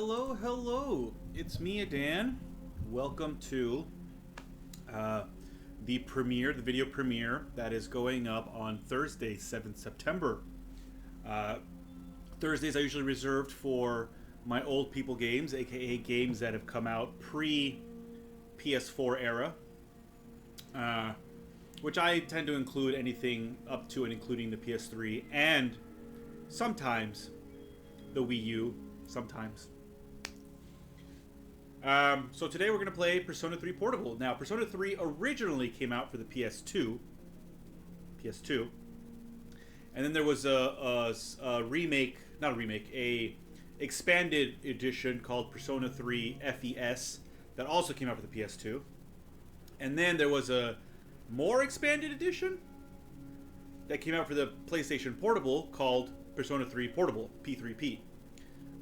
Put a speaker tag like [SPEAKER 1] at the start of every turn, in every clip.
[SPEAKER 1] Hello, hello. It's me, Dan. Welcome to the premiere, the video premiere that is going up on Thursday, 7th September. Thursdays I usually reserved for my old people games, aka games that have come out pre-PS4 era, which I tend to include anything up to and including the PS3 and sometimes the Wii U, sometimes. So today we're going to play Persona 3 Portable. Now, Persona 3 originally came out for the PS2, and then there was a remake, not a remake, a expanded edition called Persona 3 FES that also came out for the PS2. And then there was a more expanded edition that came out for the PlayStation Portable called Persona 3 Portable, P3P.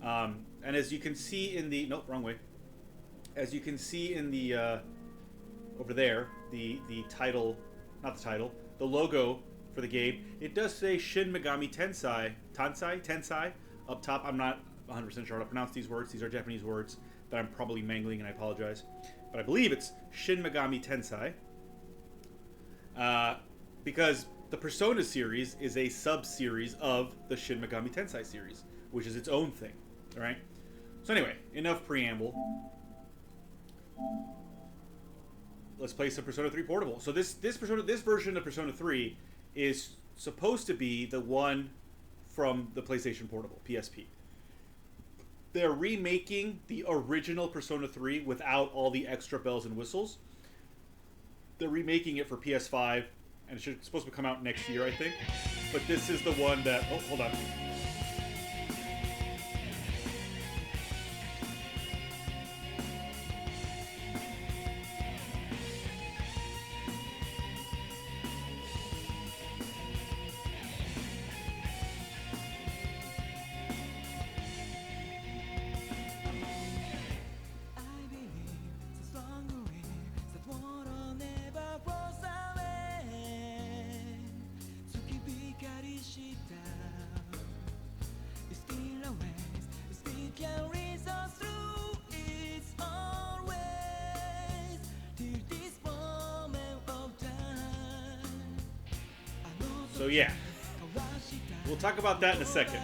[SPEAKER 1] And as you can see in the... Nope, wrong way. As you can see in the... over there, the title... Not the title. The logo for the game. It does say Shin Megami Tensei up top. I'm not 100% sure how to pronounce these words. These are Japanese words that I'm probably mangling, and I apologize. But I believe it's Shin Megami Tensei. Because the Persona series is a sub-series of the Shin Megami Tensei series, which is its own thing. Alright? So anyway, enough preamble. Let's play some Persona 3 Portable. So this version of Persona 3 is supposed to be the one from the PlayStation Portable, PSP. They're remaking the original Persona 3 without all the extra bells and whistles. They're remaking it for PS5, and it's supposed to come out next year, I think. But this is the one that... Oh, hold on. So yeah, we'll talk about that in a second.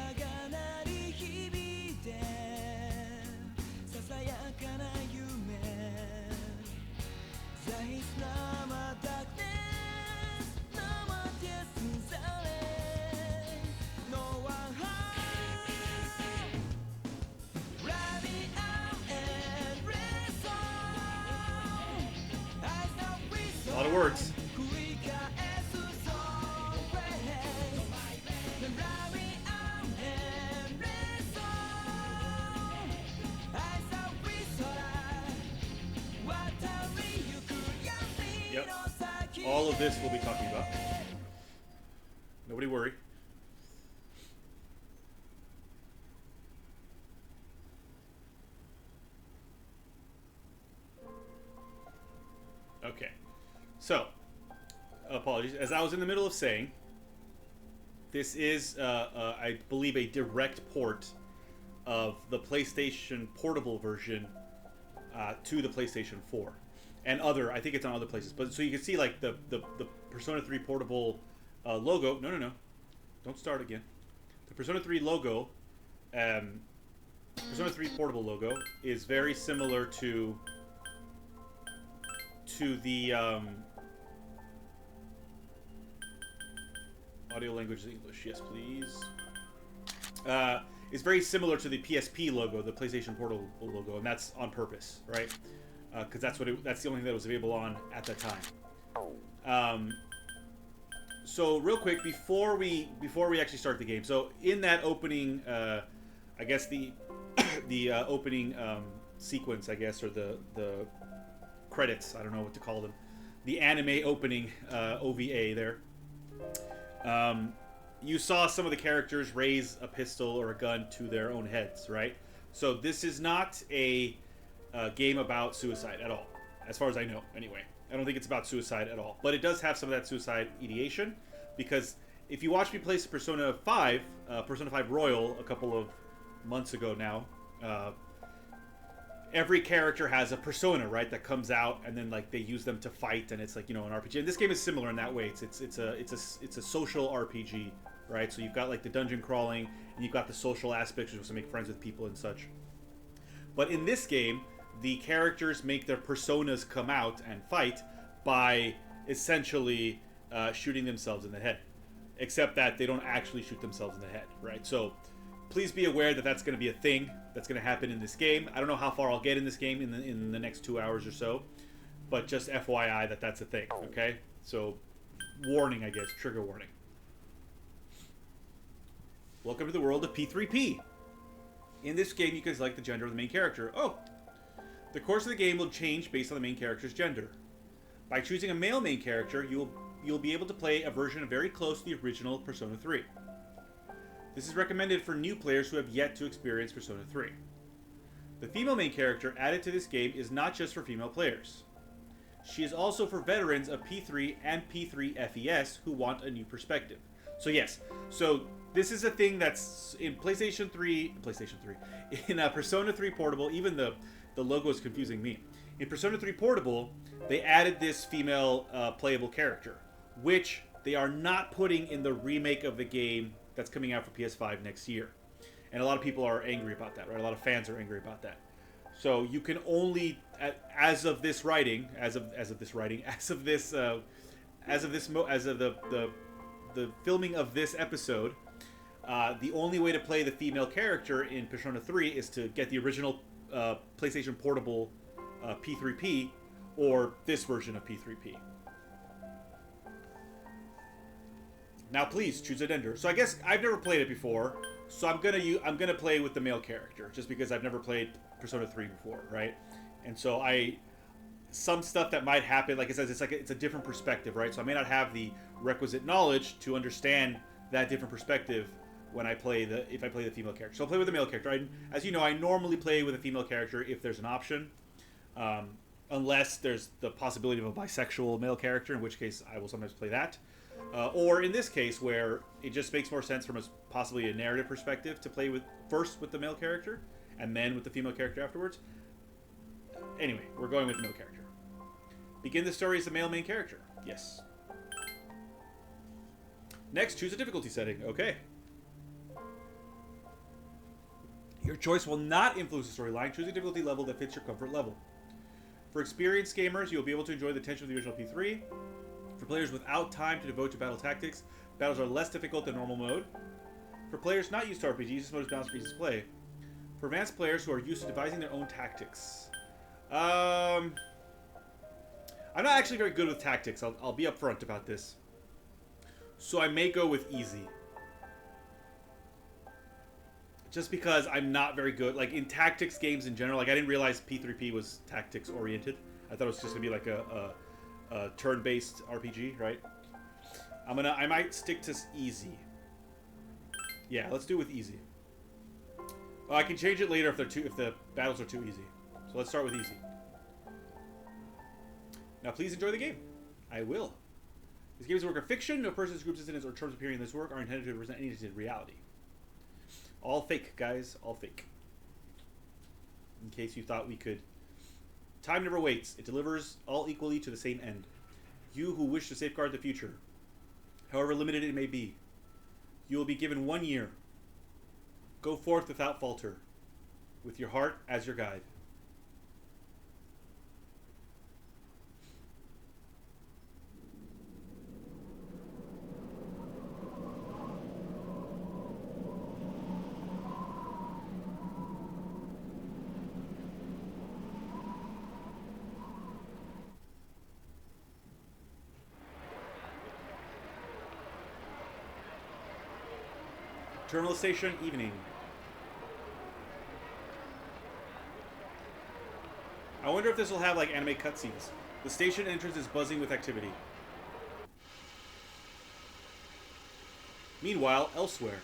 [SPEAKER 1] A lot of words. Yep. All of this we'll be talking about. Nobody worry. Okay. So, apologies. As I was in the middle of saying, this is, I believe, a direct port of the PlayStation Portable version to the PlayStation 4. And I think it's on other places. But so you can see, like, the Persona 3 Portable logo. No. Don't start again. The Persona 3 logo, Persona 3 Portable logo, is very similar to the audio language is English. Yes, please. It's very similar to the PSP logo, the PlayStation Portable logo, and that's on purpose, right? Because that's the only thing that was available on at that time. So real quick before we actually start the game, so in that opening, I guess the opening sequence, I guess, or the credits, I don't know what to call them, the anime opening OVA there. You saw some of the characters raise a pistol or a gun to their own heads, right? So this is not a game about suicide at all, as far as I know, anyway. I don't think it's about suicide at all. But it does have some of that suicide ideation, because if you watch me play Persona 5 Royal a couple of months ago now, every character has a persona, right, that comes out, and then like they use them to fight, and it's like, you know, an RPG. And this game is similar in that way. It's a social RPG, right? So you've got like the dungeon crawling, and you've got the social aspects, which is to make friends with people and such. But in this game, the characters make their personas come out and fight by essentially shooting themselves in the head, except that they don't actually shoot themselves in the head, right? So please be aware that that's going to be a thing that's going to happen in this game. I don't know how far I'll get in this game in the next 2 hours or so, but just FYI that that's a thing, okay? So, warning, I guess, trigger warning. Welcome to the world of P3P. In this game, you can select the gender of the main character. Oh! The course of the game will change based on the main character's gender. By choosing a male main character, you'll be able to play a version very close to the original Persona 3. This is recommended for new players who have yet to experience Persona 3. The female main character added to this game is not just for female players. She is also for veterans of P3 and P3 FES who want a new perspective. So yes, so this is a thing that's in PlayStation 3, in Persona 3 Portable. Even the logo is confusing me. In Persona 3 Portable, they added this female playable character, which they are not putting in the remake of the game that's coming out for PS5 next year. And a lot of people are angry about that, right? A lot of fans are angry about that. So you can only, as of the filming of this episode, the only way to play the female character in Persona 3 is to get the original PlayStation Portable P3P or this version of P3P. Now, please choose a gender. So I guess I've never played it before, so I'm gonna play with the male character just because I've never played Persona 3 before, right? And so some stuff that might happen, like it says, it's a different perspective, right? So I may not have the requisite knowledge to understand that different perspective when if I play the female character. So I'll play with the male character. As you know, I normally play with a female character if there's an option, unless there's the possibility of a bisexual male character, in which case I will sometimes play that. Or in this case, where it just makes more sense from possibly a narrative perspective to play first with the male character and then with the female character afterwards. Anyway, we're going with the male character. Begin the story as the male main character. Yes. Next, choose a difficulty setting. Okay. Your choice will not influence the storyline. Choose a difficulty level that fits your comfort level. For experienced gamers, you'll be able to enjoy the tension of the original P3. For players without time to devote to battle tactics, battles are less difficult than normal mode. For players not used to RPGs, this mode is balanced for easy play. For advanced players who are used to devising their own tactics. I'm not actually very good with tactics. I'll be upfront about this. So I may go with easy. Just because I'm not very good. Like, in tactics games in general, like, I didn't realize P3P was tactics-oriented. I thought it was just going to be like a turn-based RPG, right? I might stick to easy. Yeah, let's do with easy. Oh, I can change it later if the battles are too easy. So let's start with easy. Now, please enjoy the game. I will. This game is a work of fiction. No persons, groups, incidents, or terms appearing in this work are intended to represent any reality. All fake, guys. All fake. In case you thought we could. Time never waits. It delivers all equally to the same end. You who wish to safeguard the future, however limited it may be, you will be given 1 year. Go forth without falter, with your heart as your guide. Terminal station, evening. I wonder if this will have like anime cutscenes. The station entrance is buzzing with activity. Meanwhile, elsewhere.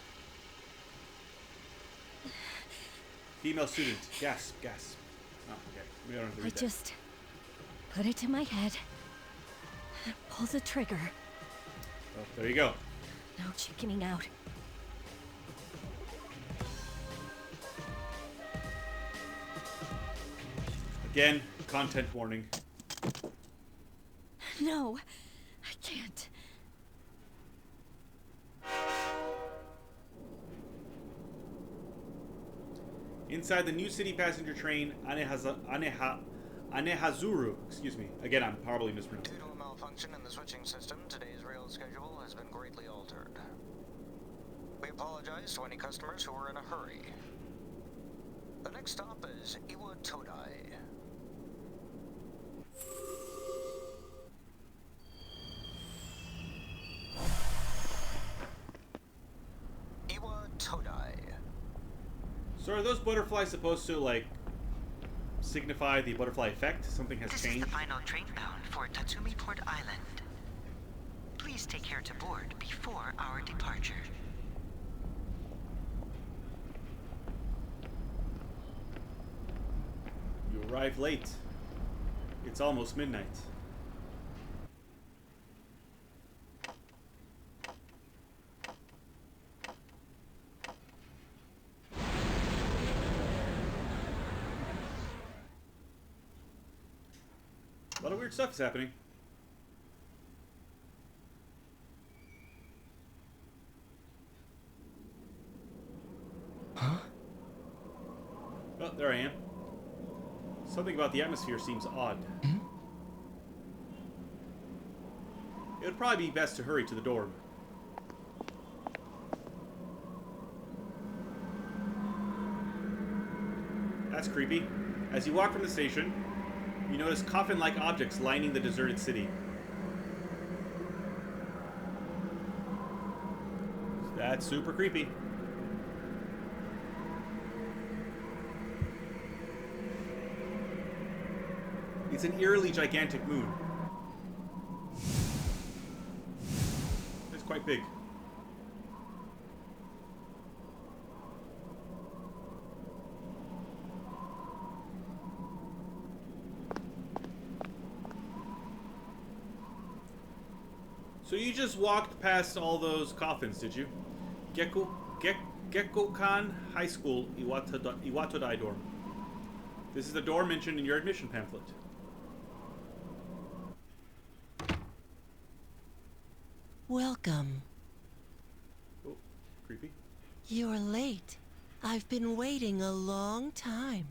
[SPEAKER 1] Female student. Gasp, gasp. Oh, okay. We don't have to read that.
[SPEAKER 2] Just put it to my head. Pull the trigger.
[SPEAKER 1] Oh, there you go.
[SPEAKER 2] No chickening out.
[SPEAKER 1] Again, content warning.
[SPEAKER 2] No, I can't.
[SPEAKER 1] Inside the New City passenger train, Anehazuru. Excuse me. Again, I'm probably mispronouncing.
[SPEAKER 3] Due to a malfunction in the switching system, today's rail schedule has been greatly altered. We apologize to any customers who were in a hurry. The next stop is Iwa Todai. Iwa Todai.
[SPEAKER 1] So are those butterflies supposed to, like, signify the butterfly effect? Something has
[SPEAKER 4] This
[SPEAKER 1] changed?
[SPEAKER 4] is the final train bound for Tatsumi Port Island. Please take care to board before our departure.
[SPEAKER 1] You arrived late. It's almost midnight. A lot of weird stuff is happening.
[SPEAKER 5] Huh?
[SPEAKER 1] Oh, there I am. Something about the atmosphere seems odd.
[SPEAKER 5] Hmm?
[SPEAKER 1] It would probably be best to hurry to the dorm. That's creepy. As you walk from the station, you notice coffin-like objects lining the deserted city. That's super creepy. It's an eerily gigantic moon. It's quite big. So you just walked past all those coffins, did you? Gekko-kan High School, Iwatodai dorm. This is the dorm mentioned in your admission pamphlet.
[SPEAKER 6] Welcome.
[SPEAKER 1] Oh, creepy.
[SPEAKER 6] You're late. I've been waiting a long time.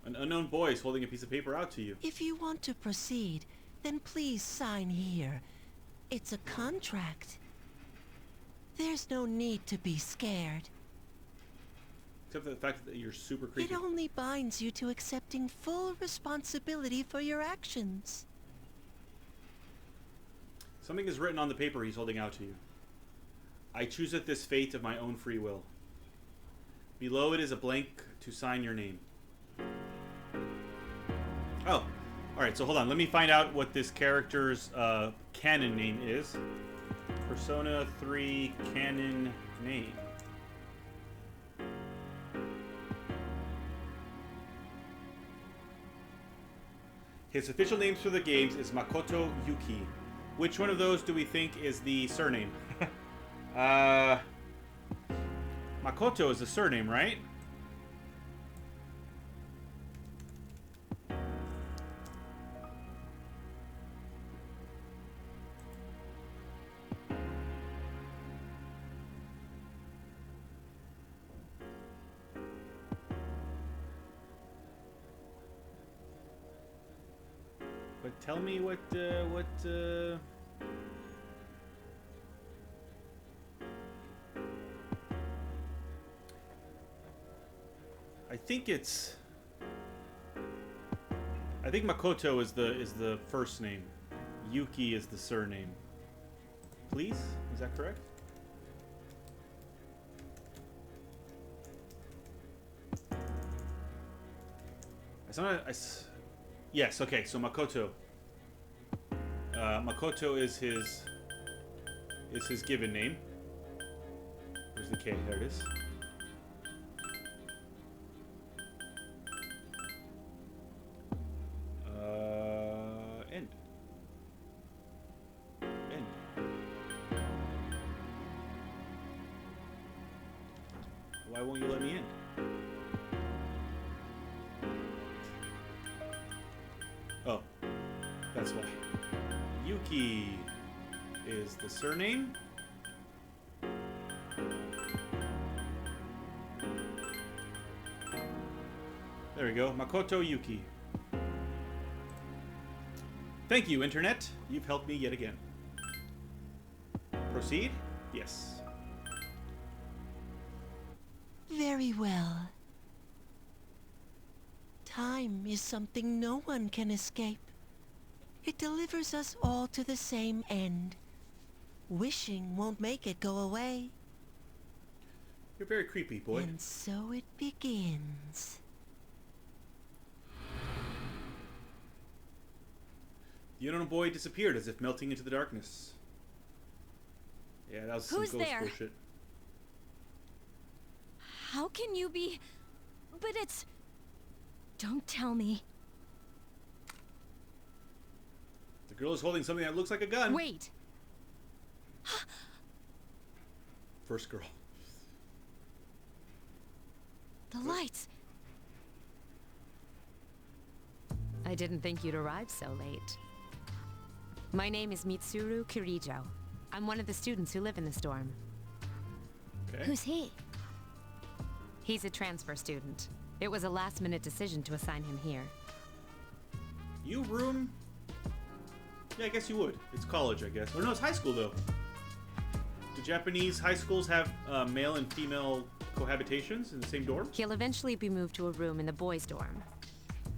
[SPEAKER 1] An unknown boy is holding a piece of paper out to you.
[SPEAKER 6] If you want to proceed, then please sign here. It's a contract. There's no need to be scared.
[SPEAKER 1] Except for the fact that you're super creepy.
[SPEAKER 6] It only binds you to accepting full responsibility for your actions.
[SPEAKER 1] Something is written on the paper he's holding out to you. I chooseth this fate of my own free will. Below it is a blank to sign your name. Oh, alright, so hold on. Let me find out what this character's canon name is. Persona 3 canon name. His official name for the games is Makoto Yuki. Which one of those do we think is the surname? Makoto is the surname, right? But tell me what I think Makoto is the first name. Yuki is the surname. Please? Is that correct? Yes, okay, so Makoto. Makoto is his given name. Where's the K? There it is. End. End. Why won't you let me in? Oh, that's why. Yuki is the surname. There we go. Makoto Yuki. Thank you, Internet. You've helped me yet again. Proceed? Yes.
[SPEAKER 6] Very well. Time is something no one can escape. It delivers us all to the same end. Wishing won't make it go away.
[SPEAKER 1] You're very creepy, boy.
[SPEAKER 6] And so it begins.
[SPEAKER 1] The unknown boy disappeared as if melting into the darkness. Yeah, that was some
[SPEAKER 2] Who's
[SPEAKER 1] ghost
[SPEAKER 2] there?
[SPEAKER 1] bullshit.
[SPEAKER 2] How can you be... But it's... Don't tell me.
[SPEAKER 1] The girl is holding something that looks like a gun.
[SPEAKER 2] Wait.
[SPEAKER 1] First girl.
[SPEAKER 2] The lights.
[SPEAKER 5] I didn't think you'd arrive so late. My name is Mitsuru Kirijo. I'm one of the students who live in this dorm.
[SPEAKER 1] Okay.
[SPEAKER 2] Who's he?
[SPEAKER 5] He's a transfer student. It was a last-minute decision to assign him here.
[SPEAKER 1] You room? Yeah, I guess you would. It's college, I guess. Or no, it's high school, though. Do Japanese high schools have male and female cohabitations in the same dorm?
[SPEAKER 5] He'll eventually be moved to a room in the boys' dorm.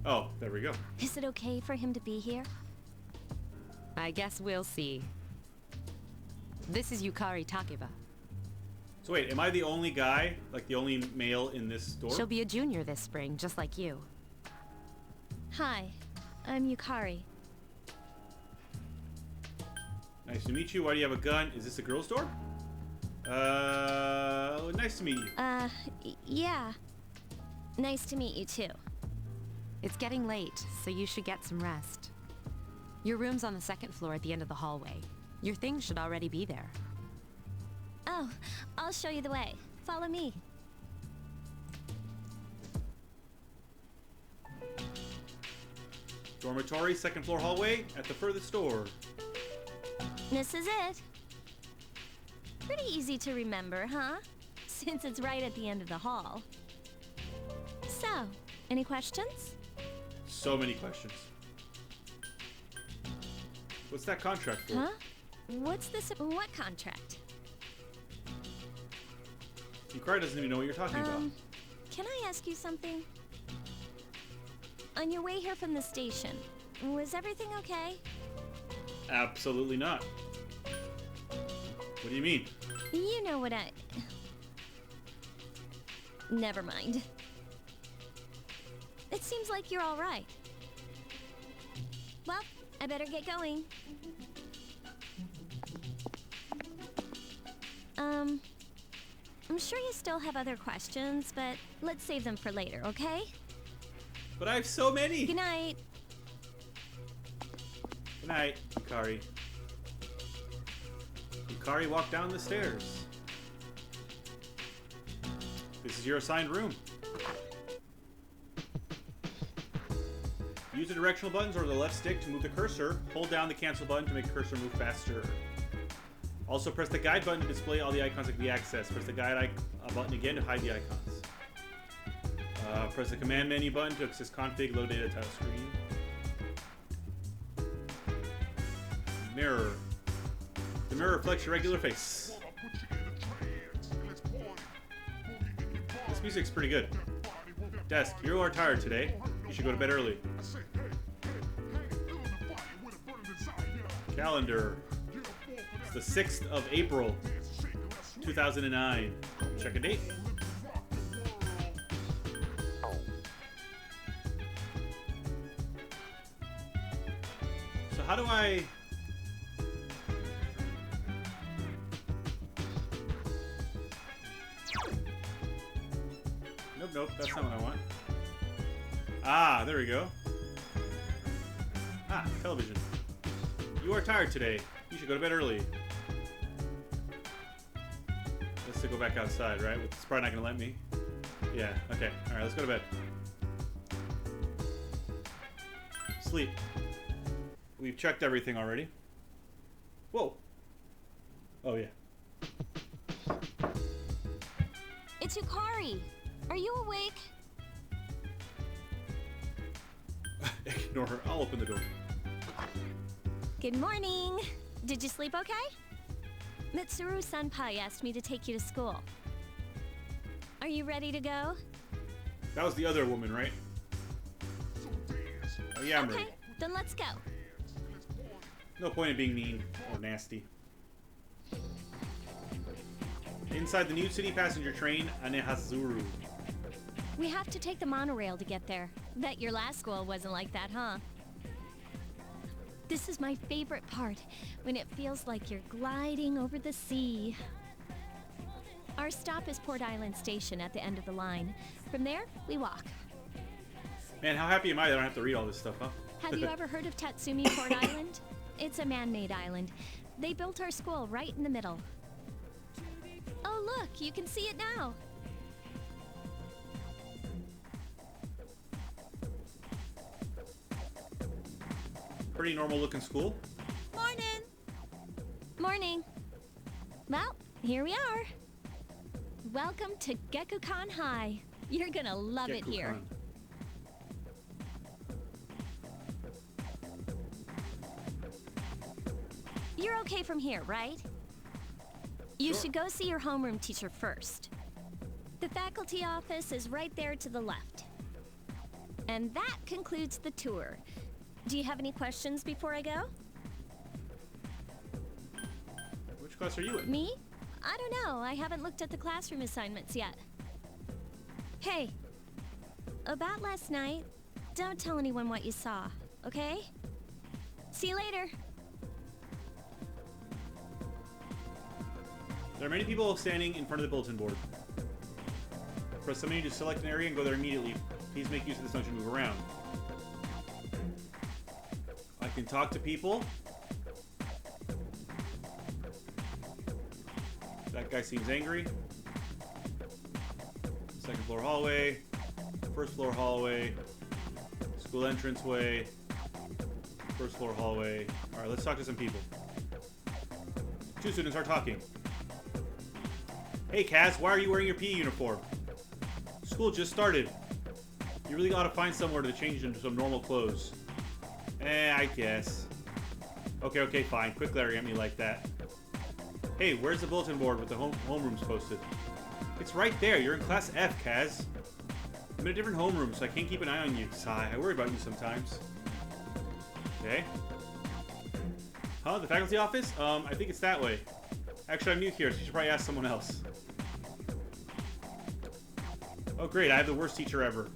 [SPEAKER 1] Oh, there we go.
[SPEAKER 2] Is it okay for him to be here?
[SPEAKER 5] I guess we'll see. This is Yukari Takeba.
[SPEAKER 1] So wait, am I the only guy, like the only male in this dorm?
[SPEAKER 5] She'll be a junior this spring, just like you.
[SPEAKER 2] Hi, I'm Yukari.
[SPEAKER 1] Nice to meet you. Why do you have a gun? Is this a girl's dorm? Nice to meet you.
[SPEAKER 2] Yeah. Nice to meet you too.
[SPEAKER 5] It's getting late, so you should get some rest. Your room's on the second floor at the end of the hallway. Your things should already be there.
[SPEAKER 2] Oh, I'll show you the way. Follow me.
[SPEAKER 1] Dormitory, second floor hallway, at the furthest door.
[SPEAKER 2] This is it. Pretty easy to remember, huh? Since it's right at the end of the hall. So, any questions?
[SPEAKER 1] So many questions. What's that contract for?
[SPEAKER 2] Huh? What's this? What contract?
[SPEAKER 1] Yukari doesn't even know what you're talking about.
[SPEAKER 2] Can I ask you something? On your way here from the station, was everything okay?
[SPEAKER 1] Absolutely not. What do you mean?
[SPEAKER 2] You know what I... Never mind. It seems like you're all right. Well, I better get going. I'm sure you still have other questions, but let's save them for later, okay?
[SPEAKER 1] But I have so many!
[SPEAKER 2] Good night.
[SPEAKER 1] Good night, Yukari. Yukari walked down the stairs. This is your assigned room. Use the directional buttons or the left stick to move the cursor. Hold down the cancel button to make the cursor move faster. Also press the guide button to display all the icons that can be accessed. Press the guide button again to hide the icons. Press the command menu button to access config, load data, title screen. Mirror. The mirror reflects your regular face. This music's pretty good. Desk, you are tired today. You should go to bed early. Calendar. It's the 6th of April, 2009. Check a date. So how do I... Nope, that's not what I want. Ah, there we go. Ah, television. You are tired today. You should go to bed early. Let's go back outside, right? It's probably not going to let me. Yeah, okay. Alright, let's go to bed. sleep. We've checked everything already. Whoa. Oh, yeah.
[SPEAKER 2] It's Yukari. Are you awake?
[SPEAKER 1] Ignore her. I'll open the door.
[SPEAKER 2] Good morning. Did you sleep okay? Mitsuru-senpai asked me to take you to school. Are you ready to go?
[SPEAKER 1] That was the other woman, right? Oh, yeah, I'm
[SPEAKER 2] Okay,
[SPEAKER 1] ready.
[SPEAKER 2] then let's go.
[SPEAKER 1] No point in being mean or nasty. Inside the New City passenger train, Anehazuru.
[SPEAKER 2] We have to take the monorail to get there. Bet your last school wasn't like that, huh? This is my favorite part, when it feels like you're gliding over the sea. Our stop is Port Island Station at the end of the line. From there, we walk.
[SPEAKER 1] Man, how happy am I that I don't have to read all this stuff, huh?
[SPEAKER 2] Have you ever heard of Tatsumi Port Island? It's a man-made island. They built our school right in the middle. Oh look, you can see it now.
[SPEAKER 1] Pretty normal looking school.
[SPEAKER 2] Morning. Morning. Well, here we are. Welcome to Gekukan High. You're gonna love it here.
[SPEAKER 1] Gekukan.
[SPEAKER 2] You're okay from here, right? You
[SPEAKER 1] Sure.
[SPEAKER 2] should go see your homeroom teacher first. The faculty office is right there to the left. And that concludes the tour. Do you have any questions before I go?
[SPEAKER 1] Which class are you in?
[SPEAKER 2] Me? I don't know. I haven't looked at the classroom assignments yet. Hey, about last night, don't tell anyone what you saw, okay? See you later.
[SPEAKER 1] There are many people standing in front of the bulletin board. Press the menu to select an area and go there immediately. Please make use of this function to move around. I can talk to people. That guy seems angry. Second floor hallway. First floor hallway. School entranceway. First floor hallway. Alright, let's talk to some people. Two students are talking. Hey Kaz, why are you wearing your PE uniform? School just started. You really ought to find somewhere to change into some normal clothes. I guess. Okay, fine. Quit glaring at me like that. Hey, where's the bulletin board with the homerooms posted? It's right there. You're in class F, Kaz. I'm in a different homeroom, so I can't keep an eye on you. Sigh, I worry about you sometimes. Okay. Huh? The faculty office? I think it's that way. Actually, I'm new here, so you should probably ask someone else. Oh great, I have the worst teacher ever.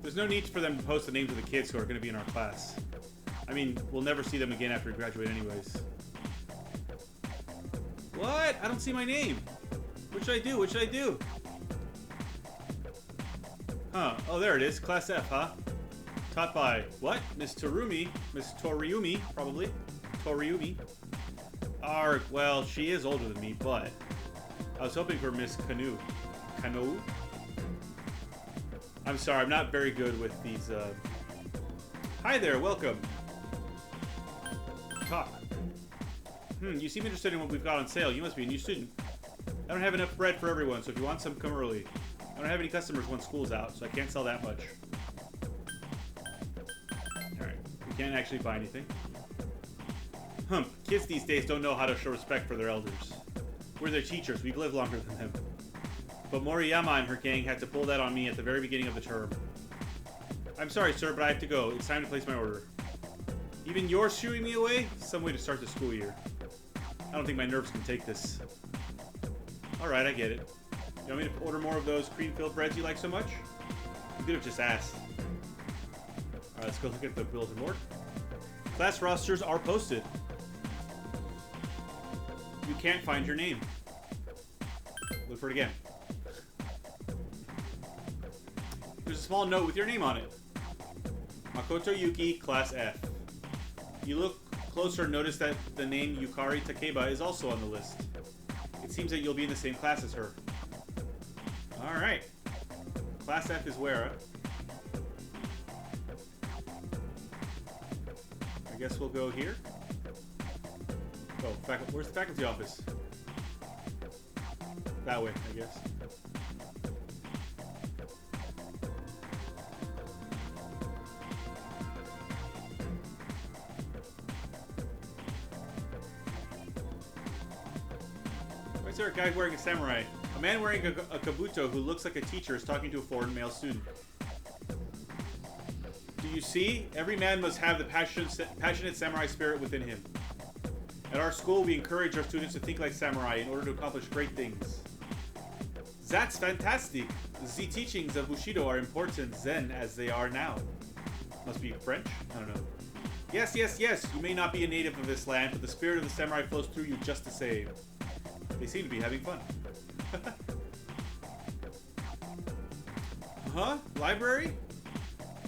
[SPEAKER 1] There's no need for them to post the names of the kids who are going to be in our class. I mean, we'll never see them again after we graduate anyways. What? I don't see my name. What should I do? What should I do? Huh. Oh, there it is. Class F, huh? Taught by, what? Miss Toriumi, probably. Toriumi. Well, she is older than me, but I was hoping for Miss Kanu. Kano? I'm sorry, I'm not very good with these, Hi there, welcome. Talk. You seem interested in what we've got on sale. You must be a new student. I don't have enough bread for everyone, so if you want some, come early. I don't have any customers once school's out, so I can't sell that much. Alright, we can't actually buy anything. Kids these days don't know how to show respect for their elders. We're their teachers, we've lived longer than them. But Moriyama and her gang had to pull that on me at the very beginning of the term. I'm sorry, sir, but I have to go. It's time to place my order. Even you're shooing me away? Some way to start the school year. I don't think my nerves can take this. Alright, I get it. You want me to order more of those cream-filled breads you like so much? You could have just asked. Alright, let's go look at the bulletin board. Class rosters are posted. You can't find your name. Look for it again. There's a small note with your name on it. Makoto Yuki, Class F. You look closer and notice that the name Yukari Takeba is also on the list. It seems that you'll be in the same class as her. Alright. Class F is where? I guess we'll go here. Oh, where's the faculty office? That way, I guess. Why is there a guy wearing a samurai? A man wearing a kabuto who looks like a teacher is talking to a foreign male student. Do you see? Every man must have the passionate samurai spirit within him. At our school, we encourage our students to think like samurai in order to accomplish great things. That's fantastic! The teachings of Bushido are important then as they are now. Must be French? I don't know. Yes, yes, yes! You may not be a native of this land, but the spirit of the samurai flows through you just the same. They seem to be having fun. Huh? Library?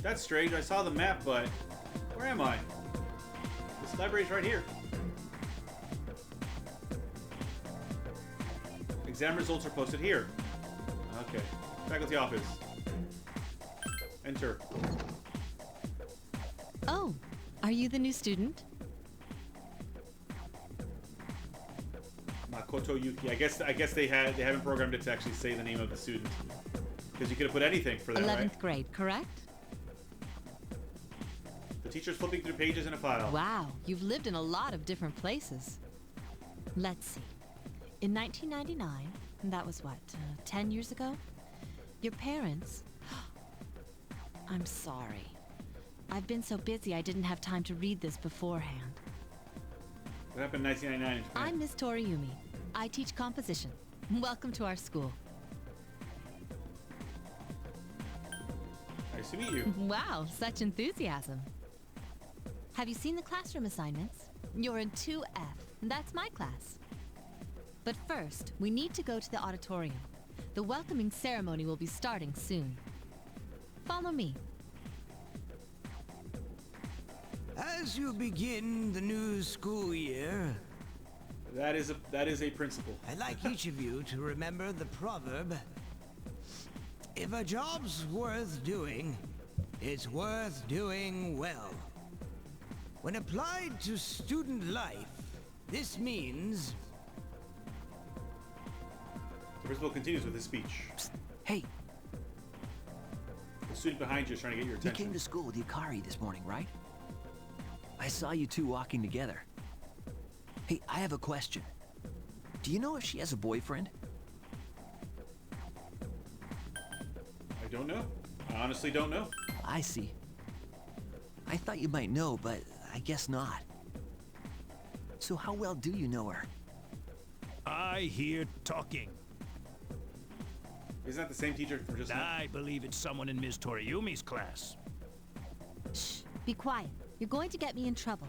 [SPEAKER 1] That's strange. I saw the map, but where am I? This library's right here. Exam results are posted here. Okay. Faculty office. Enter.
[SPEAKER 7] Oh, are you the new student?
[SPEAKER 1] Makoto Yuki. I guess they haven't programmed it to actually say the name of the student. Because you could have put anything for that,
[SPEAKER 7] 11th
[SPEAKER 1] right?
[SPEAKER 7] grade, correct?
[SPEAKER 1] The teacher's flipping through pages in a file.
[SPEAKER 7] Wow, you've lived in a lot of different places. Let's see. In 1999, that was what, 10 years ago? Your parents... I'm sorry. I've been so busy I didn't have time to read this beforehand.
[SPEAKER 1] What happened in 1999 in Japan?
[SPEAKER 7] I'm Miss Toriumi. I teach composition. Welcome to our school.
[SPEAKER 1] Nice to meet you.
[SPEAKER 7] Wow, such enthusiasm. Have you seen the classroom assignments? You're in 2F. That's my class. But first, we need to go to the auditorium. The welcoming ceremony will be starting soon. Follow me.
[SPEAKER 8] As you begin the new school year,
[SPEAKER 1] That is a principle.
[SPEAKER 8] I'd like each of you to remember the proverb, if a job's worth doing, it's worth doing well. When applied to student life, this means...
[SPEAKER 1] The principal continues with his speech.
[SPEAKER 9] Hey,
[SPEAKER 1] The student behind you is trying to get your
[SPEAKER 9] you
[SPEAKER 1] attention.
[SPEAKER 9] came to school with Yukari this morning, right? I saw you two walking together. Hey, I have a question. Do you know if she has a boyfriend?
[SPEAKER 1] I don't know. I honestly don't know.
[SPEAKER 9] I see. I thought you might know, but I guess not. So how well do you know her?
[SPEAKER 10] I hear talking.
[SPEAKER 1] Isn't that the same teacher from just now?
[SPEAKER 10] I believe it's someone in Ms. Toriumi's class.
[SPEAKER 7] Shh, be quiet. You're going to get me in trouble.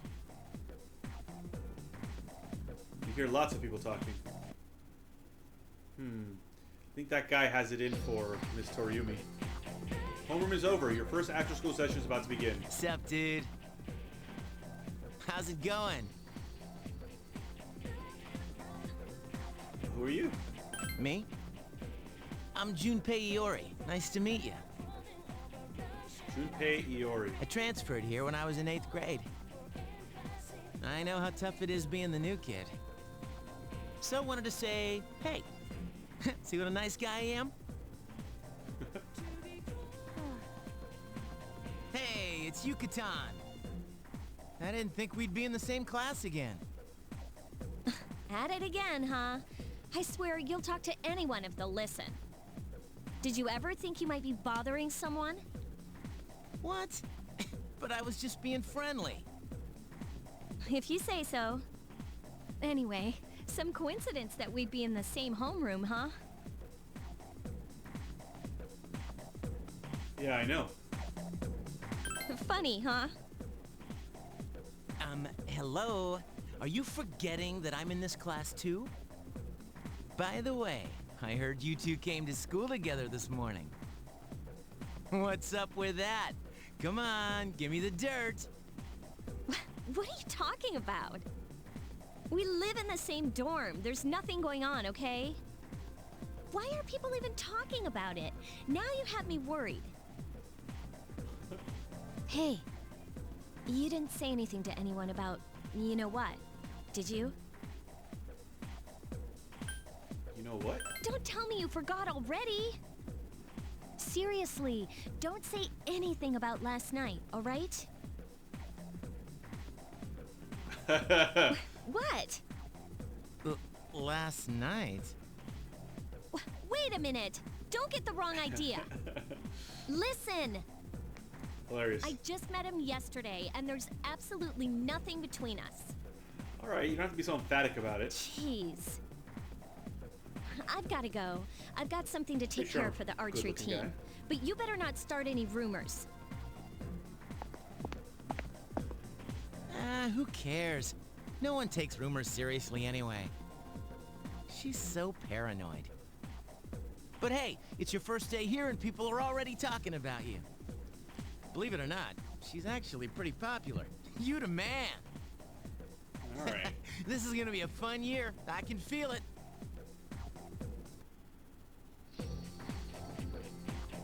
[SPEAKER 1] You hear lots of people talking. I think that guy has it in for Miss Toriumi. Homeroom is over. Your first after-school session is about to begin.
[SPEAKER 11] Sup, dude? How's it going?
[SPEAKER 1] Who are you?
[SPEAKER 11] Me? I'm Junpei Iori. Nice to meet you.
[SPEAKER 1] Junpei Iori.
[SPEAKER 11] I transferred here when I was in 8th grade. I know how tough it is being the new kid. So wanted to say, hey, see what a nice guy I am? Hey, it's Yucatan. I didn't think we'd be in the same class again.
[SPEAKER 2] At it again, huh? I swear you'll talk to anyone if they'll listen. Did you ever think you might be bothering someone?
[SPEAKER 11] What? But I was just being friendly.
[SPEAKER 2] If you say so. Anyway, some coincidence that we'd be in the same homeroom, huh?
[SPEAKER 1] Yeah, I know.
[SPEAKER 2] Funny, huh?
[SPEAKER 11] Hello? Are you forgetting that I'm in this class too? By the way, I heard you two came to school together this morning. What's up with that? Come on, give me the dirt.
[SPEAKER 2] What are you talking about? We live in the same dorm. There's nothing going on, okay? Why are people even talking about it? Now you have me worried. Hey, You didn't say anything to anyone about, you know what, did you?
[SPEAKER 1] You know what?
[SPEAKER 2] Don't tell me you forgot already! Seriously, don't say anything about last night, alright? What?
[SPEAKER 11] Last night?
[SPEAKER 2] Wait a minute! Don't get the wrong idea! Listen!
[SPEAKER 1] Hilarious.
[SPEAKER 2] I just met him yesterday, and there's absolutely nothing between us.
[SPEAKER 1] Alright, you don't have to be so emphatic about it.
[SPEAKER 2] Jeez. I've gotta go. I've got something to take care of for the archery team.
[SPEAKER 1] Guy.
[SPEAKER 2] But you better not start any rumors.
[SPEAKER 11] Who cares? No one takes rumors seriously anyway. She's so paranoid. But hey, it's your first day here and people are already talking about you. Believe it or not, she's actually pretty popular. You the man.
[SPEAKER 1] Alright.
[SPEAKER 11] This is gonna be a fun year. I can feel it.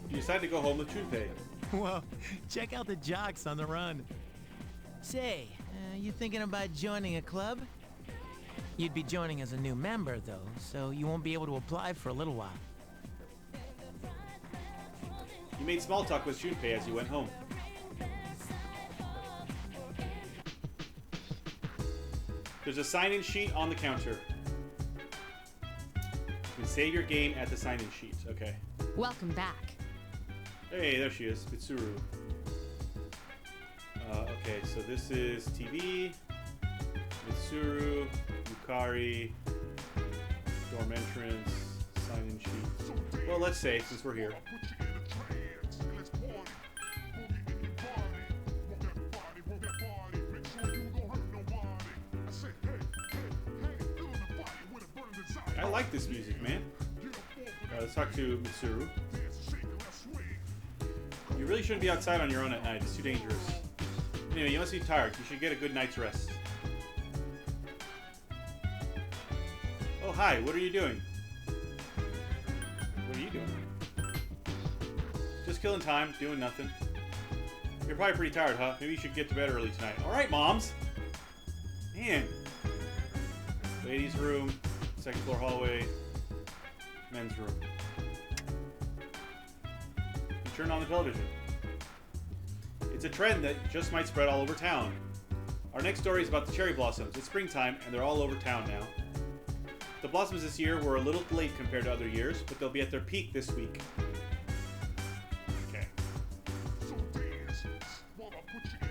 [SPEAKER 1] You decided to go home with Junpei.
[SPEAKER 11] Whoa, check out the jocks on the run. Say, you thinking about joining a club? You'd be joining as a new member, though, so you won't be able to apply for a little while.
[SPEAKER 1] You made small talk with Junpei as you went home. There's a sign-in sheet on the counter. You can save your game at the sign-in sheet. Okay.
[SPEAKER 5] Welcome back.
[SPEAKER 1] Hey, there she is, Mitsuru. Okay, so this is TV, Mitsuru, Yukari, dorm entrance, sign-in sheet. Well, let's say, since we're here. I like this music, man. Let's talk to Mitsuru. You really shouldn't be outside on your own at night. It's too dangerous. Anyway, you must be tired. You should get a good night's rest. Oh, hi. What are you doing? What are you doing? Just killing time, doing nothing. You're probably pretty tired, huh? Maybe you should get to bed early tonight. Alright, moms! Man. Ladies' room, second floor hallway, men's room. You turn on the television. It's a trend that just might spread all over town. Our next story is about the cherry blossoms. It's springtime, and they're all over town now. The blossoms this year were a little late compared to other years, but they'll be at their peak this week. Okay.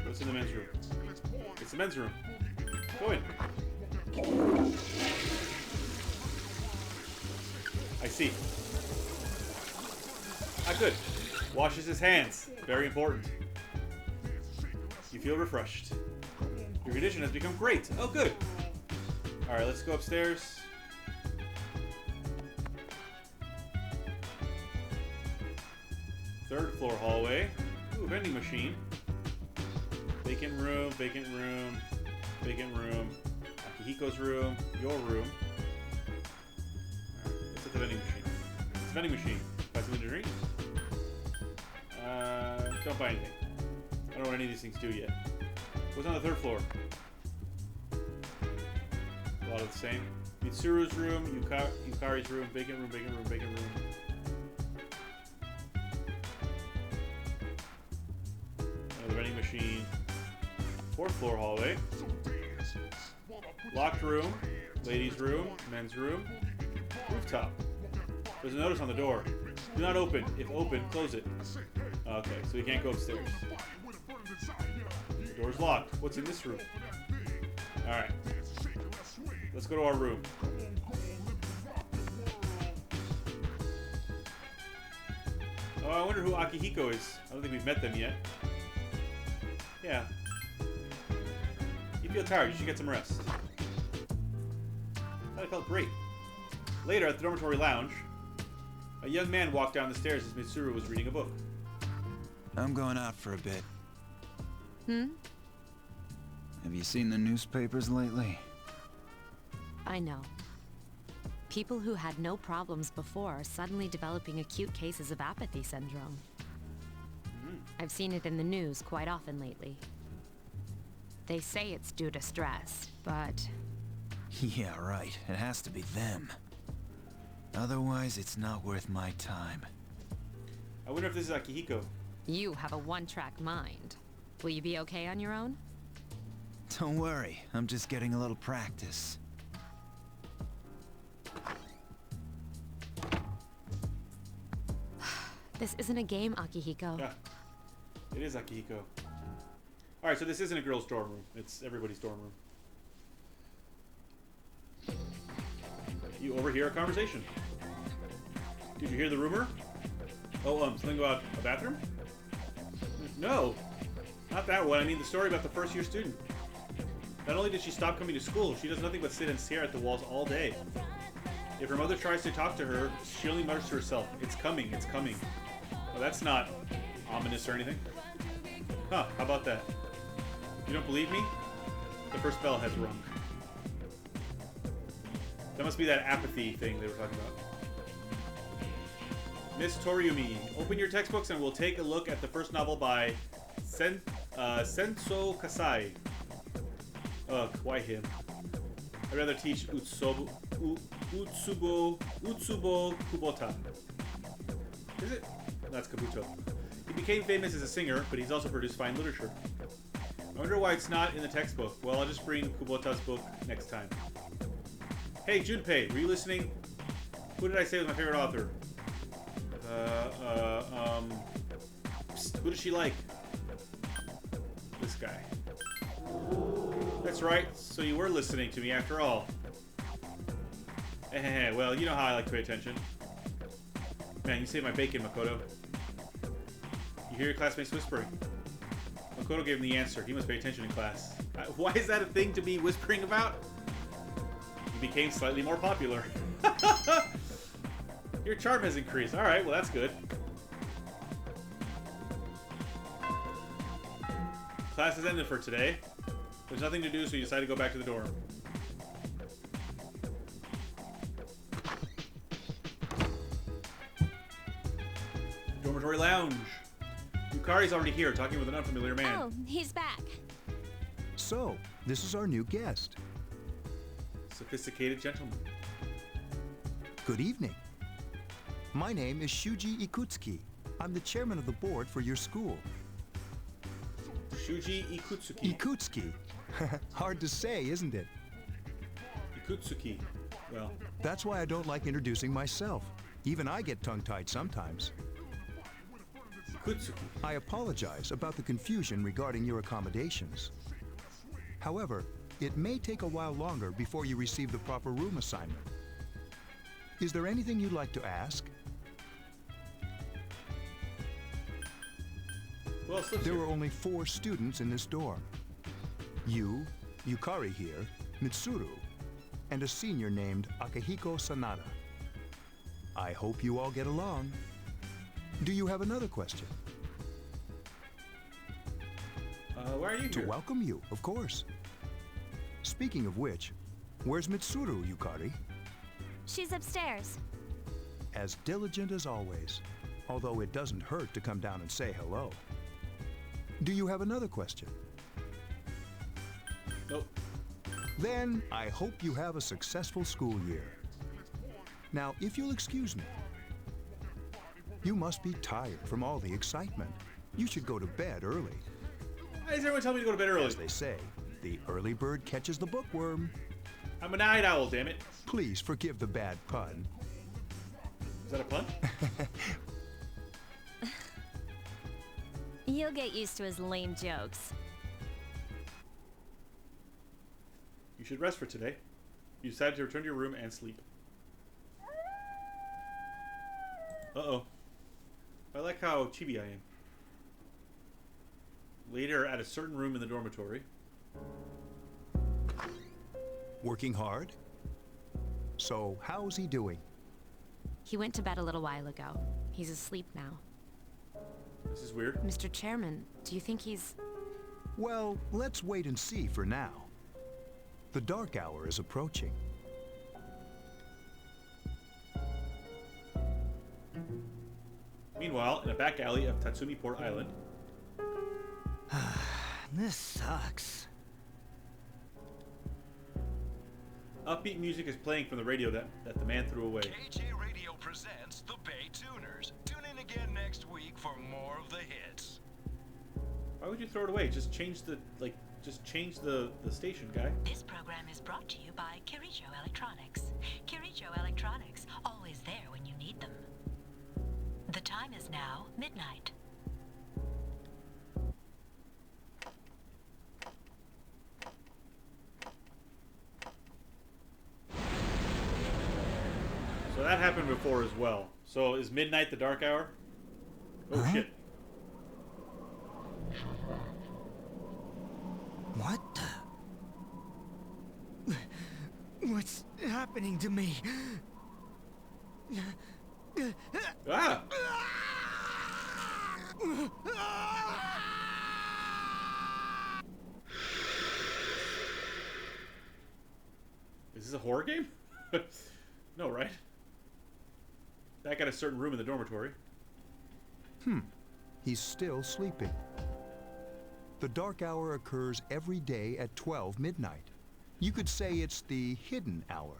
[SPEAKER 1] What's in the men's room? It's the men's room. Go in. I see. Ah, good. Washes his hands. Very important. You feel refreshed. Your condition has become great. Oh, good. Alright, let's go upstairs. Third floor hallway. Ooh, vending machine. Vacant room, vacant room, vacant room. Akihiko's room, your room. Alright, let's hit the vending machine. It's a vending machine. Buy something to drink? Don't buy anything. I don't know what any of these things do yet. What's on the third floor? A lot of the same. Mitsuru's room, Yukari's room, vacant room, vacant room, vacant room. Another vending machine. Fourth floor hallway. Locked room, ladies' room, men's room, rooftop. There's a notice on the door. Do not open. If open, close it. Okay, so we can't go upstairs. The door's locked. What's in this room? Alright. Let's go to our room. Oh, I wonder who Akihiko is. I don't think we've met them yet. Yeah. You feel tired. You should get some rest. I felt great. Later, at the dormitory lounge, a young man walked down the stairs as Mitsuru was reading a book.
[SPEAKER 12] I'm going out for a bit. Have you seen the newspapers lately?
[SPEAKER 5] I know. People who had no problems before are suddenly developing acute cases of apathy syndrome. I've seen it in the news quite often lately. They say it's due to stress, but...
[SPEAKER 12] Yeah, right. It has to be them. Otherwise, it's not worth my time.
[SPEAKER 1] I wonder if this is Akihiko.
[SPEAKER 5] You have a one-track mind. Will you be okay on your own?
[SPEAKER 12] Don't worry, I'm just getting a little practice.
[SPEAKER 5] This isn't a game, Akihiko.
[SPEAKER 1] Yeah, it is Akihiko. Alright, so this isn't a girl's dorm room. It's everybody's dorm room. You overhear a conversation. Did you hear the rumor? Oh, something about a bathroom? No, not that one. I mean the story about the first-year student. Not only did she stop coming to school, she does nothing but sit and stare at the walls all day. If her mother tries to talk to her, she only mutters to herself, "It's coming, it's coming." Well, that's not ominous or anything. Huh, how about that? You don't believe me? The first bell has rung. That must be that apathy thing they were talking about. Miss Toriumi, open your textbooks and we'll take a look at the first novel by Senso Kasai. Ugh, why him? I'd rather teach Utsubo Kubota. Is it? That's Kabuto. He became famous as a singer, but he's also produced fine literature. I wonder why it's not in the textbook. Well, I'll just bring Kubota's book next time. Hey, Junpei, were you listening? Who did I say was my favorite author? Psst, who does she like? This guy. That's right, so you were listening to me after all. Well, you know how I like to pay attention. Man, you saved my bacon, Makoto. You hear your classmates whispering. Makoto gave him the answer. He must pay attention in class. Why is that a thing to be whispering about? He became slightly more popular. Your charm has increased. Alright, well that's good. Class has ended for today. There's nothing to do, so you decide to go back to the dorm. Dormitory lounge. Yukari's already here, talking with an unfamiliar man.
[SPEAKER 2] Oh, he's back.
[SPEAKER 13] So, this is our new guest.
[SPEAKER 1] Sophisticated gentleman.
[SPEAKER 13] Good evening. My name is Shuji Ikutsuki. I'm the chairman of the board for your school.
[SPEAKER 1] Shuji Ikutsuki.
[SPEAKER 13] Ikutsuki. Hard to say, isn't it?
[SPEAKER 1] Ikutsuki. Well.
[SPEAKER 13] That's why I don't like introducing myself. Even I get tongue-tied sometimes.
[SPEAKER 1] Ikutsuki.
[SPEAKER 13] I apologize about the confusion regarding your accommodations. However, it may take a while longer before you receive the proper room assignment. Is there anything you'd like to ask?
[SPEAKER 1] Well,
[SPEAKER 13] there are only 4 students in this dorm. You, Yukari here, Mitsuru, and a senior named Akihiko Sanada. I hope you all get along. Do you have another question?
[SPEAKER 1] Why are you here?
[SPEAKER 13] To welcome you, of course. Speaking of which, where's Mitsuru, Yukari?
[SPEAKER 2] She's upstairs.
[SPEAKER 13] As diligent as always, although it doesn't hurt to come down and say hello. Do you have another question?
[SPEAKER 1] Nope.
[SPEAKER 13] Then I hope you have a successful school year. Now, if you'll excuse me, you must be tired from all the excitement. You should go to bed early.
[SPEAKER 1] Why does everyone tell me to go to bed early?
[SPEAKER 13] As they say, the early bird catches the bookworm.
[SPEAKER 1] I'm a night owl, damn it.
[SPEAKER 13] Please forgive the bad pun.
[SPEAKER 1] Is that a pun?
[SPEAKER 2] You'll get used to his lame jokes.
[SPEAKER 1] You should rest for today. You decided to return to your room and sleep. Uh-oh. I like how chibi I am. Later, at a certain room in the dormitory.
[SPEAKER 13] Working hard? So, how's he doing?
[SPEAKER 5] He went to bed a little while ago. He's asleep now.
[SPEAKER 1] This is weird.
[SPEAKER 5] Mr. Chairman, do you think he's...
[SPEAKER 13] Well, let's wait and see for now. The dark hour is approaching.
[SPEAKER 1] Meanwhile, in a back alley of Tatsumi Port Island.
[SPEAKER 8] This sucks.
[SPEAKER 1] Upbeat music is playing from the radio that the man threw away.
[SPEAKER 14] KJ Radio presents the Bay Tuners. Tune in again next week for more of the hits.
[SPEAKER 1] Why would you throw it away? Just change the station, guy.
[SPEAKER 4] This program is brought to you by Kirijo Electronics. Kirijo Electronics, always there when you need them. The time is now midnight.
[SPEAKER 1] So that happened before as well. So is midnight the dark hour? Oh shit.
[SPEAKER 8] What the? What's happening to me?
[SPEAKER 1] Ah! Is this a horror game? No, right? That got a certain room in the dormitory.
[SPEAKER 13] He's still sleeping. The dark hour occurs every day at 12 midnight. You could say it's the hidden hour.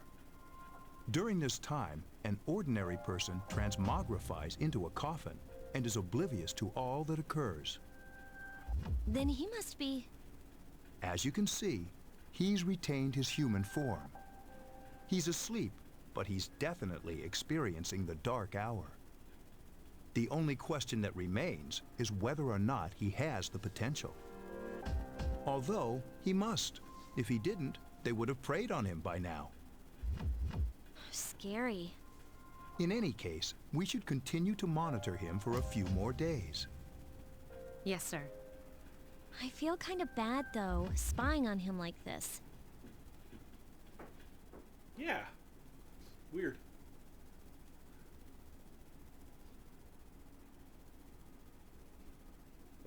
[SPEAKER 13] During this time, an ordinary person transmogrifies into a coffin and is oblivious to all that occurs.
[SPEAKER 2] Then he must be...
[SPEAKER 13] As you can see, he's retained his human form. He's asleep, but he's definitely experiencing the dark hour. The only question that remains is whether or not he has the potential. Although, he must. If he didn't, they would have preyed on him by now.
[SPEAKER 2] Scary.
[SPEAKER 13] In any case, we should continue to monitor him for a few more days.
[SPEAKER 5] Yes, sir.
[SPEAKER 2] I feel kind of bad, though, spying on him like this.
[SPEAKER 1] Yeah. Weird.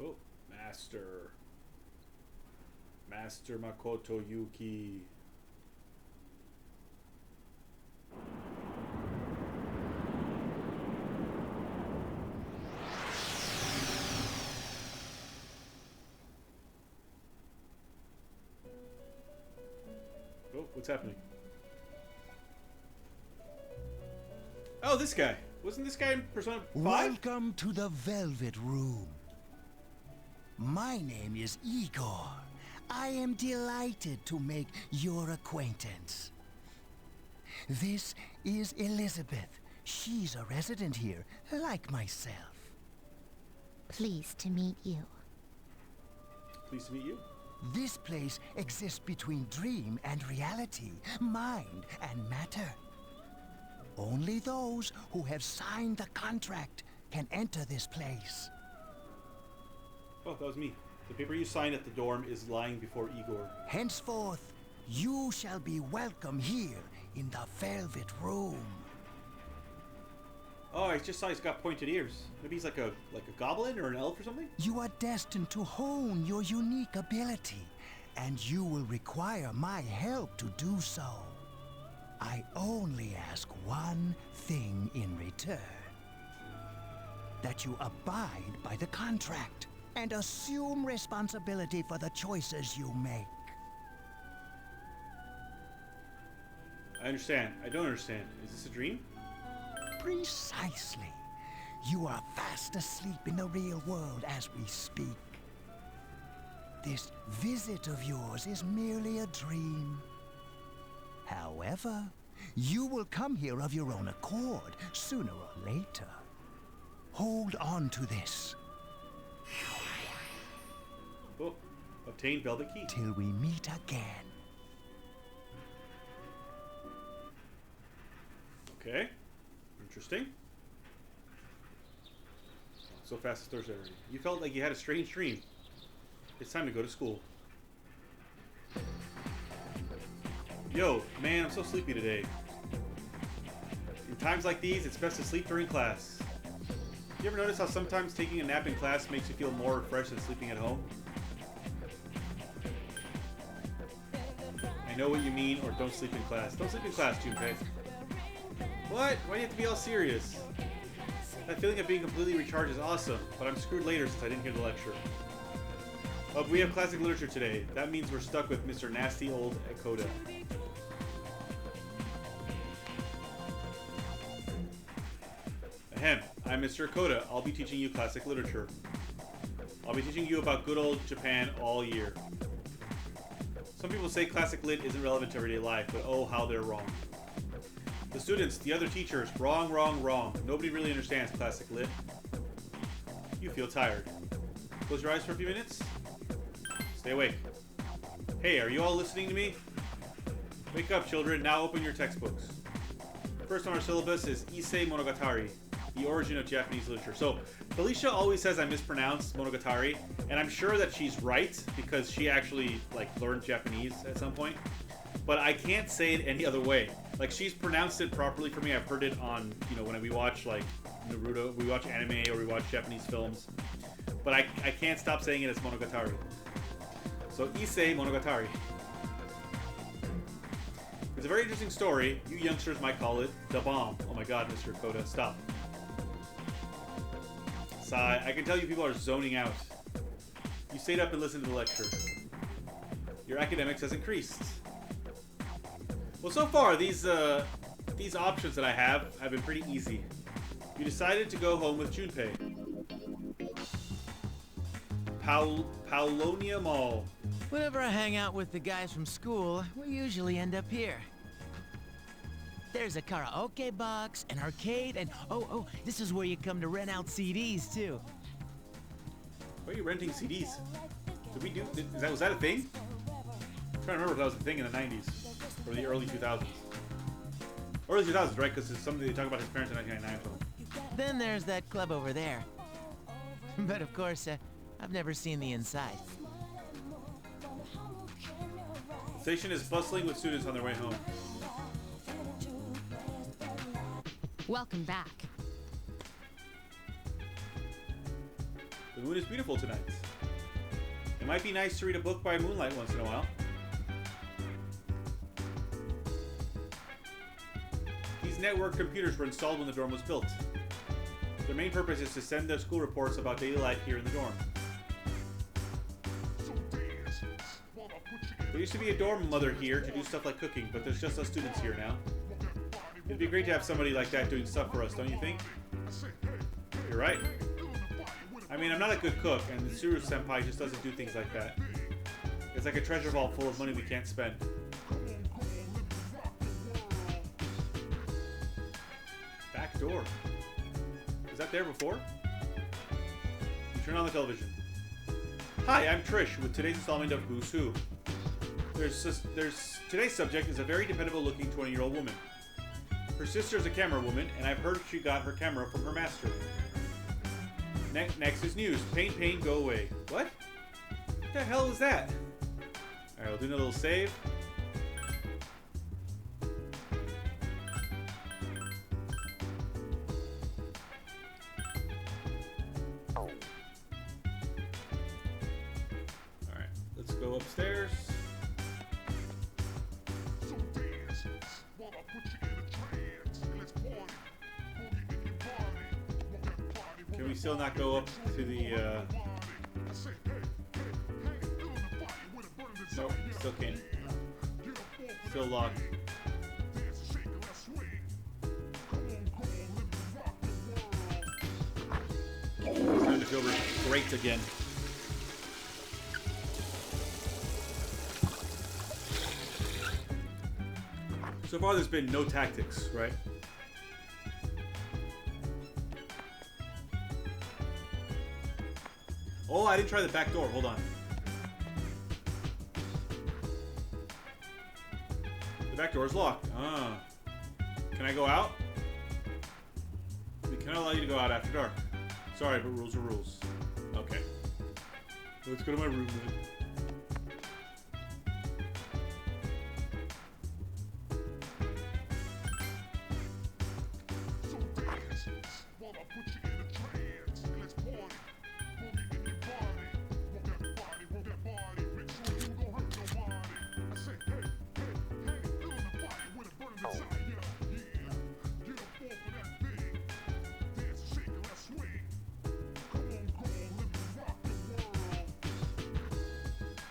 [SPEAKER 1] Oh, Master. Master Makoto Yuki. Oh, what's happening? Oh, this guy. Wasn't this guy in Persona 5?
[SPEAKER 15] Welcome to the Velvet Room. My name is Igor. I am delighted to make your acquaintance. This is Elizabeth. She's a resident here, like myself.
[SPEAKER 2] Pleased to meet you.
[SPEAKER 1] Pleased to meet you.
[SPEAKER 15] This place exists between dream and reality, mind and matter. Only those who have signed the contract can enter this place.
[SPEAKER 1] Oh, that was me. The paper you signed at the dorm is lying before Igor.
[SPEAKER 15] Henceforth, you shall be welcome here in the Velvet Room.
[SPEAKER 1] Oh, I just saw he's got pointed ears. Maybe he's like a goblin or an elf or something?
[SPEAKER 15] You are destined to hone your unique ability, and you will require my help to do so. I only ask one thing in return. That you abide by the contract and assume responsibility for the choices you make.
[SPEAKER 1] I understand. I don't understand. Is this a dream?
[SPEAKER 15] Precisely. You are fast asleep in the real world as we speak. This visit of yours is merely a dream. However, you will come here of your own accord, sooner or later. Hold on to this.
[SPEAKER 1] Oh, obtain velvet key.
[SPEAKER 15] Till we meet again.
[SPEAKER 1] Okay. Interesting. So fast it's Thursday already. You felt like you had a strange dream. It's time to go to school. Yo, man, I'm so sleepy today. In times like these, it's best to sleep during class. You ever notice how sometimes taking a nap in class makes you feel more refreshed than sleeping at home? I know what you mean, or don't sleep in class. Don't sleep in class, Junpei. What? Why do you have to be all serious? That feeling of being completely recharged is awesome, but I'm screwed later since I didn't hear the lecture. Oh, we have classic literature today. That means we're stuck with Mr. Nasty Old Ekoda. Ahem, I'm Mr. Koda. I'll be teaching you classic literature. I'll be teaching you about good old Japan all year. Some people say classic lit isn't relevant to everyday life, but oh how they're wrong. The students, the other teachers, wrong, wrong, wrong. Nobody really understands classic lit. You feel tired. Close your eyes for a few minutes. Stay awake. Hey, are you all listening to me? Wake up, children. Now open your textbooks. First on our syllabus is Issei Monogatari, the origin of Japanese literature. So, Felicia always says I mispronounce Monogatari, and I'm sure that she's right because she actually learned Japanese at some point. But I can't say it any other way. Like, she's pronounced it properly for me. I've heard it on, when we watch Naruto, we watch anime or we watch Japanese films. But I can't stop saying it as Monogatari. So Issei Monogatari. It's a very interesting story. You youngsters might call it the bomb. Oh my god, Mr. Koda, stop. Sigh. I can tell you people are zoning out. You stayed up and listened to the lecture. Your academics has increased. Well, so far, these options that I have been pretty easy. You decided to go home with Junpei. Paulonia Mall.
[SPEAKER 11] Whenever I hang out with the guys from school, we usually end up here. There's a karaoke box, an arcade, and oh, this is where you come to rent out CDs too.
[SPEAKER 1] Why are you renting CDs? Was that a thing? I'm trying to remember if that was a thing in the 90s or the early 2000s. Early 2000s, right? Because it's something they talk about his parents in 1999.
[SPEAKER 11] Then there's that club over there. But of course, I've never seen the inside.
[SPEAKER 1] The station is bustling with students on their way home.
[SPEAKER 5] Welcome back.
[SPEAKER 1] The moon is beautiful tonight. It might be nice to read a book by moonlight once in a while. These network computers were installed when the dorm was built. Their main purpose is to send the school reports about daily life here in the dorm. There used to be a dorm mother here to do stuff like cooking, but there's just us students here now. It'd be great to have somebody like that doing stuff for us, don't you think? You're right. I mean, I'm not a good cook, and the Tsuru senpai just doesn't do things like that. It's like a treasure vault full of money we can't spend. Back door. Was that there before? You turn on the television. Hi, I'm Trish with today's installment of Who's Who. Today's subject is a very dependable-looking 20-year-old woman. Her sister's a camera woman, and I've heard she got her camera from her master. Next is news. Pain, go away. What? What the hell is that? Alright, we'll do another little save. Alright, let's go upstairs. Can we still not go up to the, Nope, still can't. Still locked. It's time to feel great again. So far there's been no tactics, right? Oh, I didn't try the back door. Hold on. The back door is locked. Ah. Can I go out? We cannot allow you to go out after dark. Sorry, but rules are rules. Okay. Let's go to my room then.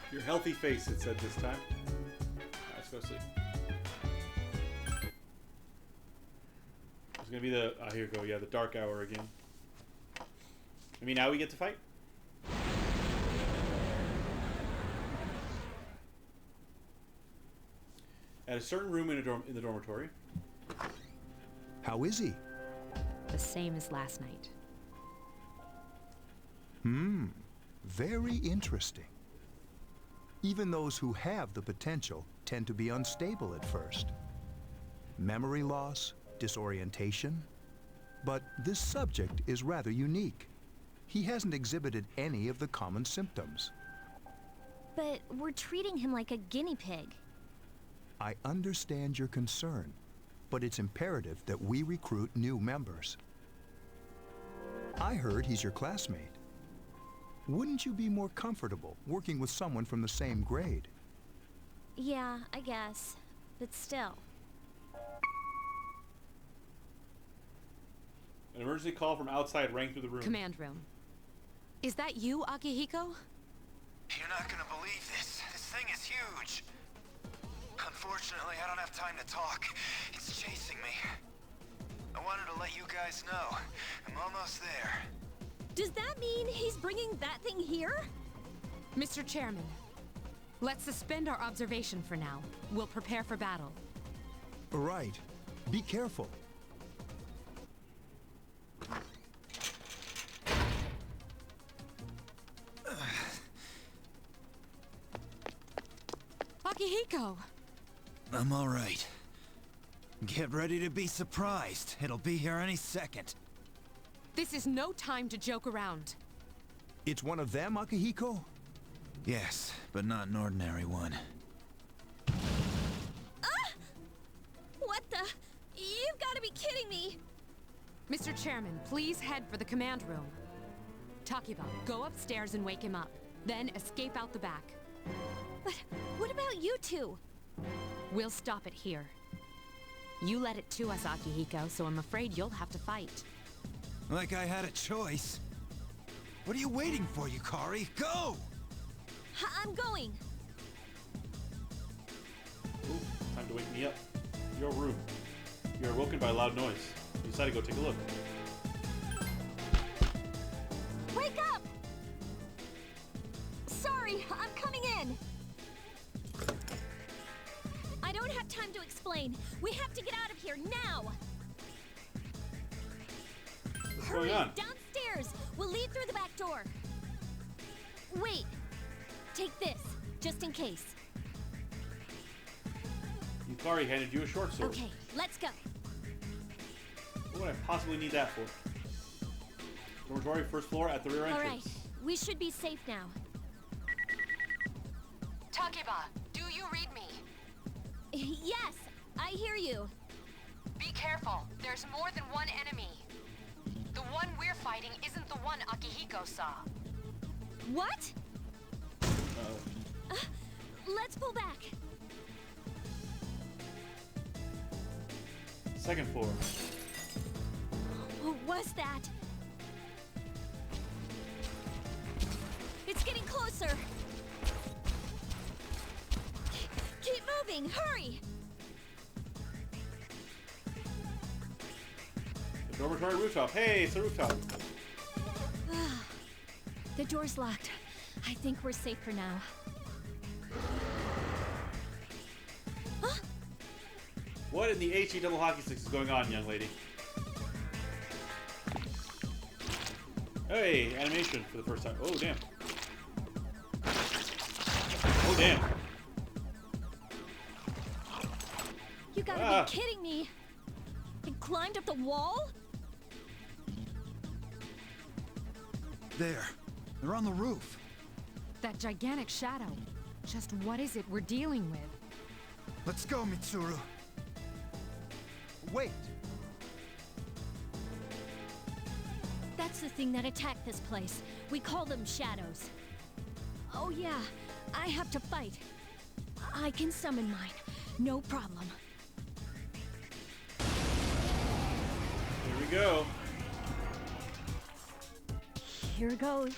[SPEAKER 1] Your healthy face, it said this time. Let's go sleep. It's gonna be the here we go. Yeah, the dark hour again. I mean, now we get to fight. At a certain room in the dormitory.
[SPEAKER 13] How is he?
[SPEAKER 5] The same as last night.
[SPEAKER 13] Very interesting. Even those who have the potential tend to be unstable at first. Memory loss, disorientation. But this subject is rather unique. He hasn't exhibited any of the common symptoms.
[SPEAKER 2] But we're treating him like a guinea pig.
[SPEAKER 13] I understand your concern, but it's imperative that we recruit new members. I heard he's your classmate. Wouldn't you be more comfortable working with someone from the same grade?
[SPEAKER 2] Yeah, I guess. But still.
[SPEAKER 1] An emergency call from outside rang through the room.
[SPEAKER 5] Command room. Is that you, Akihiko?
[SPEAKER 12] You're not gonna believe this. This thing is huge. Unfortunately, I don't have time to talk. It's chasing me. I wanted to let you guys know. I'm almost there.
[SPEAKER 2] Does that mean he's bringing that thing here?
[SPEAKER 5] Mr. Chairman, let's suspend our observation for now. We'll prepare for battle.
[SPEAKER 13] Right. Be careful.
[SPEAKER 5] Akihiko!
[SPEAKER 12] I'm all right. Get ready to be surprised. It'll be here any second.
[SPEAKER 5] This is no time to joke around.
[SPEAKER 13] It's one of them, Akihiko?
[SPEAKER 12] Yes, but not an ordinary one.
[SPEAKER 2] Ah! What the? You've got to be kidding me!
[SPEAKER 5] Mr. Chairman, please head for the command room. Takiba, go upstairs and wake him up. Then escape out the back.
[SPEAKER 2] But what about you two?
[SPEAKER 5] We'll stop it here. You led it to us, Akihiko, so I'm afraid you'll have to fight.
[SPEAKER 12] Like I had a choice. What are you waiting for, Yukari? Go!
[SPEAKER 2] I'm going.
[SPEAKER 1] Ooh, time to wake me up. Your room. You're awoken by a loud noise. You decide to go take a look.
[SPEAKER 2] Wake up! Sorry, I'm coming in. I don't have time to explain. We have to get out of here now.
[SPEAKER 1] What's
[SPEAKER 2] Hurry,
[SPEAKER 1] going on?
[SPEAKER 2] downstairs. We'll leave through the back door. Wait. Take this, just in case.
[SPEAKER 1] Yukari handed you a short sword.
[SPEAKER 2] Okay, let's go.
[SPEAKER 1] What would I possibly need that for? Dormitory, first floor, at the rear entrance.
[SPEAKER 2] All right, we should be safe now.
[SPEAKER 5] Takiba, do you read me?
[SPEAKER 2] Yes, I hear you.
[SPEAKER 5] Be careful. There's more than one enemy. The one we're fighting isn't the one Akihiko saw.
[SPEAKER 2] What? Let's pull back.
[SPEAKER 1] Second floor.
[SPEAKER 2] What was that? It's getting closer. Keep moving, hurry!
[SPEAKER 1] The dormitory rooftop. Hey, it's the rooftop.
[SPEAKER 2] The door's locked. I think we're safe for now. Huh?
[SPEAKER 1] What in the HE double hockey sticks is going on, young lady? Hey, animation for the first time. Oh, damn. Oh, damn.
[SPEAKER 2] You gotta be kidding me. It climbed up the wall?
[SPEAKER 12] There. They're on the roof.
[SPEAKER 5] That gigantic shadow. Just what is it we're dealing with?
[SPEAKER 12] Let's go, Mitsuru.
[SPEAKER 13] Wait.
[SPEAKER 2] That's the thing that attacked this place. We call them shadows. Oh yeah, I have to fight. I can summon mine. No problem.
[SPEAKER 1] Here we go.
[SPEAKER 2] Here goes.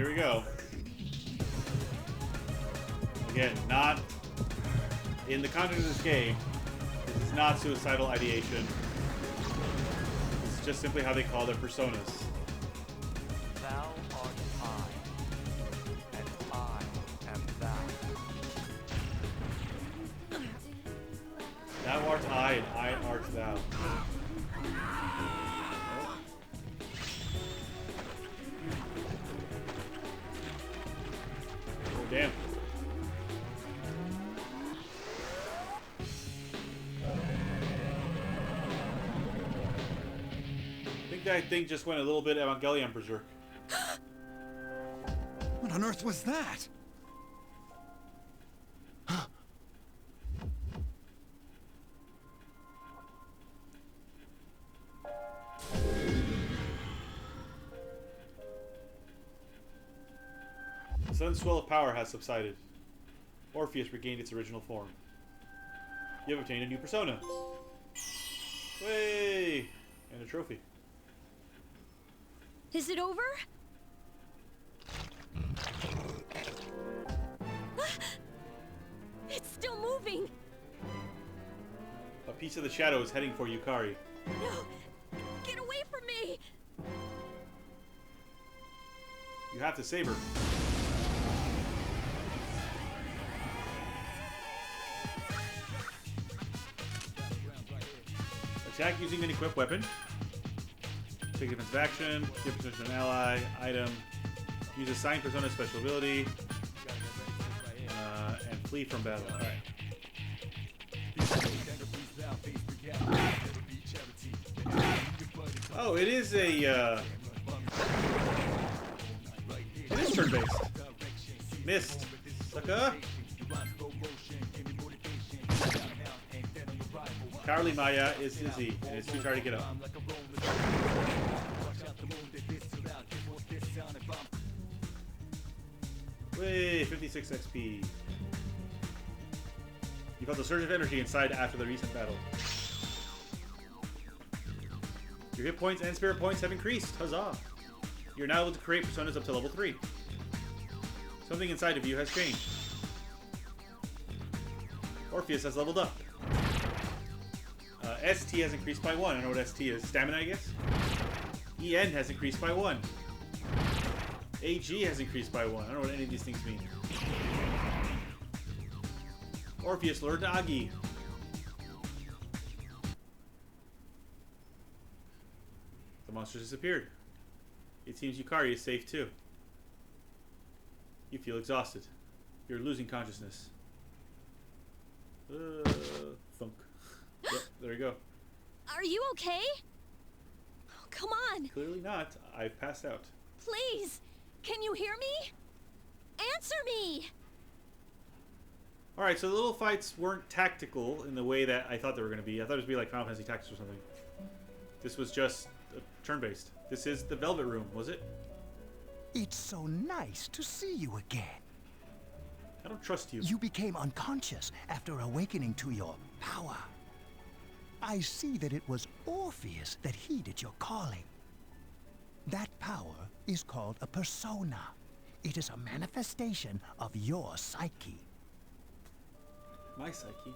[SPEAKER 1] here we go. Again, not in the context of this game. This is not suicidal ideation. This is just simply how they call their personas.
[SPEAKER 12] Thou art I, and I am thou.
[SPEAKER 1] Thou art I, and I art thou. Oh, damn. I think that thing just went a little bit Evangelion berserk.
[SPEAKER 15] What on earth was that?
[SPEAKER 1] The sudden swell of power has subsided. Orpheus regained its original form. You have obtained a new persona. Way! And a trophy.
[SPEAKER 2] Is it over? It's still moving.
[SPEAKER 1] A piece of the shadow is heading for Yukari.
[SPEAKER 2] No! Get away from me!
[SPEAKER 1] You have to save her. Attack using an equipped weapon. Take defensive action. Give position to an ally. Item. Use assigned persona special ability. And flee from battle. Alright. Oh, it is a. It is turn-based. Missed. Sucker. Cowardly Maya is dizzy and is too tired to get up. Way 56 XP. You felt a surge of energy inside after the recent battle. Your hit points and spirit points have increased. Huzzah! You're now able to create personas up to level 3. Something inside of you has changed. Orpheus has leveled up. ST has increased by 1. I don't know what ST is. Stamina, I guess? EN has increased by 1. AG has increased by 1. I don't know what any of these things mean. Orpheus lured Agi. The monster disappeared. It seems Yukari is safe too. You feel exhausted. You're losing consciousness. Thunk. Yep, there you go.
[SPEAKER 2] Are you okay? Oh, come on.
[SPEAKER 1] Clearly not. I've passed out.
[SPEAKER 2] Please. Can you hear me? Answer me.
[SPEAKER 1] Alright, so the little fights weren't tactical in the way that I thought they were going to be. I thought it would be like Final Fantasy Tactics or something. This was just turn-based. This is the Velvet Room, was it?
[SPEAKER 15] It's so nice to see you again.
[SPEAKER 1] I don't trust you.
[SPEAKER 15] You became unconscious after awakening to your power. I see that it was Orpheus that heeded your calling. That power is called a persona. It is a manifestation of your psyche.
[SPEAKER 1] My psyche?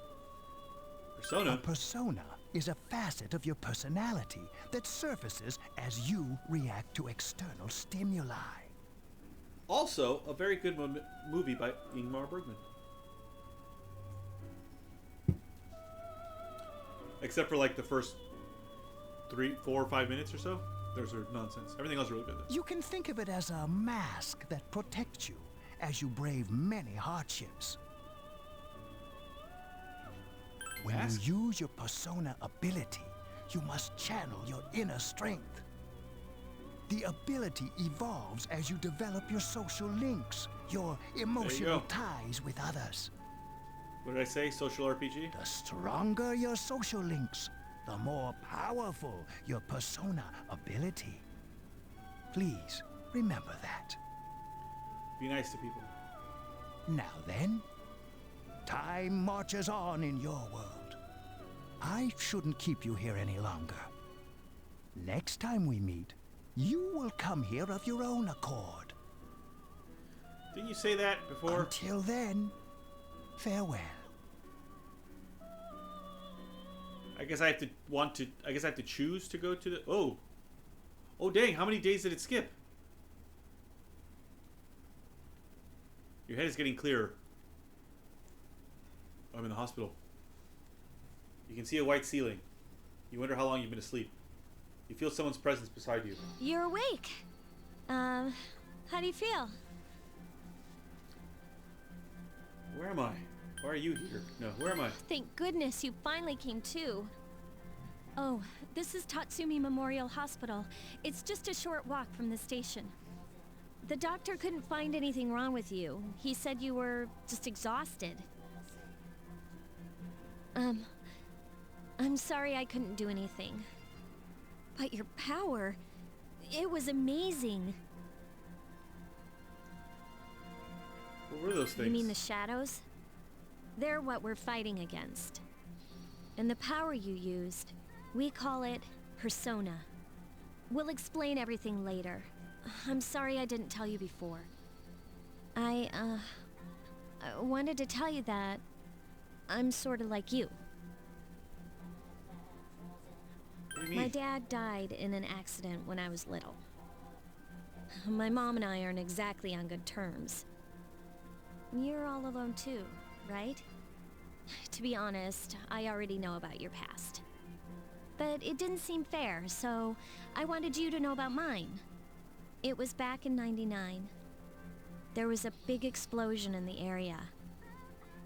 [SPEAKER 1] Persona?
[SPEAKER 15] A persona is a facet of your personality that surfaces as you react to external stimuli.
[SPEAKER 1] Also, a very good movie by Ingmar Bergman. Except for like the first 3, 4, 5 minutes or so. Those are nonsense. Everything else is really good.
[SPEAKER 15] You can think of it as a mask that protects you as you brave many hardships. When you use your persona ability, you must channel your inner strength. The ability evolves as you develop your social links, your emotional ties with others.
[SPEAKER 1] What did I say? Social RPG?
[SPEAKER 15] The stronger your social links, the more powerful your persona ability. Please remember that.
[SPEAKER 1] Be nice to people.
[SPEAKER 15] Now then, time marches on in your world. I shouldn't keep you here any longer. Next time we meet, you will come here of your own accord.
[SPEAKER 1] Didn't you say that before?
[SPEAKER 15] Until then, farewell.
[SPEAKER 1] I guess I have to choose to go to the... Oh. Oh, dang. How many days did it skip? Your head is getting clearer. I'm in the hospital. You can see a white ceiling. You wonder how long you've been asleep. You feel someone's presence beside you.
[SPEAKER 2] You're awake. How do you feel?
[SPEAKER 1] Where am I? Why are you here? No, where am I?
[SPEAKER 2] Thank goodness you finally came to. Oh, this is Tatsumi Memorial Hospital. It's just a short walk from the station. The doctor couldn't find anything wrong with you. He said you were just exhausted. I'm sorry I couldn't do anything. But your power, it was amazing.
[SPEAKER 1] What were those things?
[SPEAKER 2] You mean the shadows? They're what we're fighting against. And the power you used, we call it persona. We'll explain everything later. I'm sorry I didn't tell you before. I wanted to tell you that I'm sort of like you.
[SPEAKER 1] What do you mean?
[SPEAKER 2] My dad died in an accident when I was little. My mom and I aren't exactly on good terms. You're all alone too, right? To be honest, I already know about your past. But it didn't seem fair, so I wanted you to know about mine. It was back in '99. There was a big explosion in the area.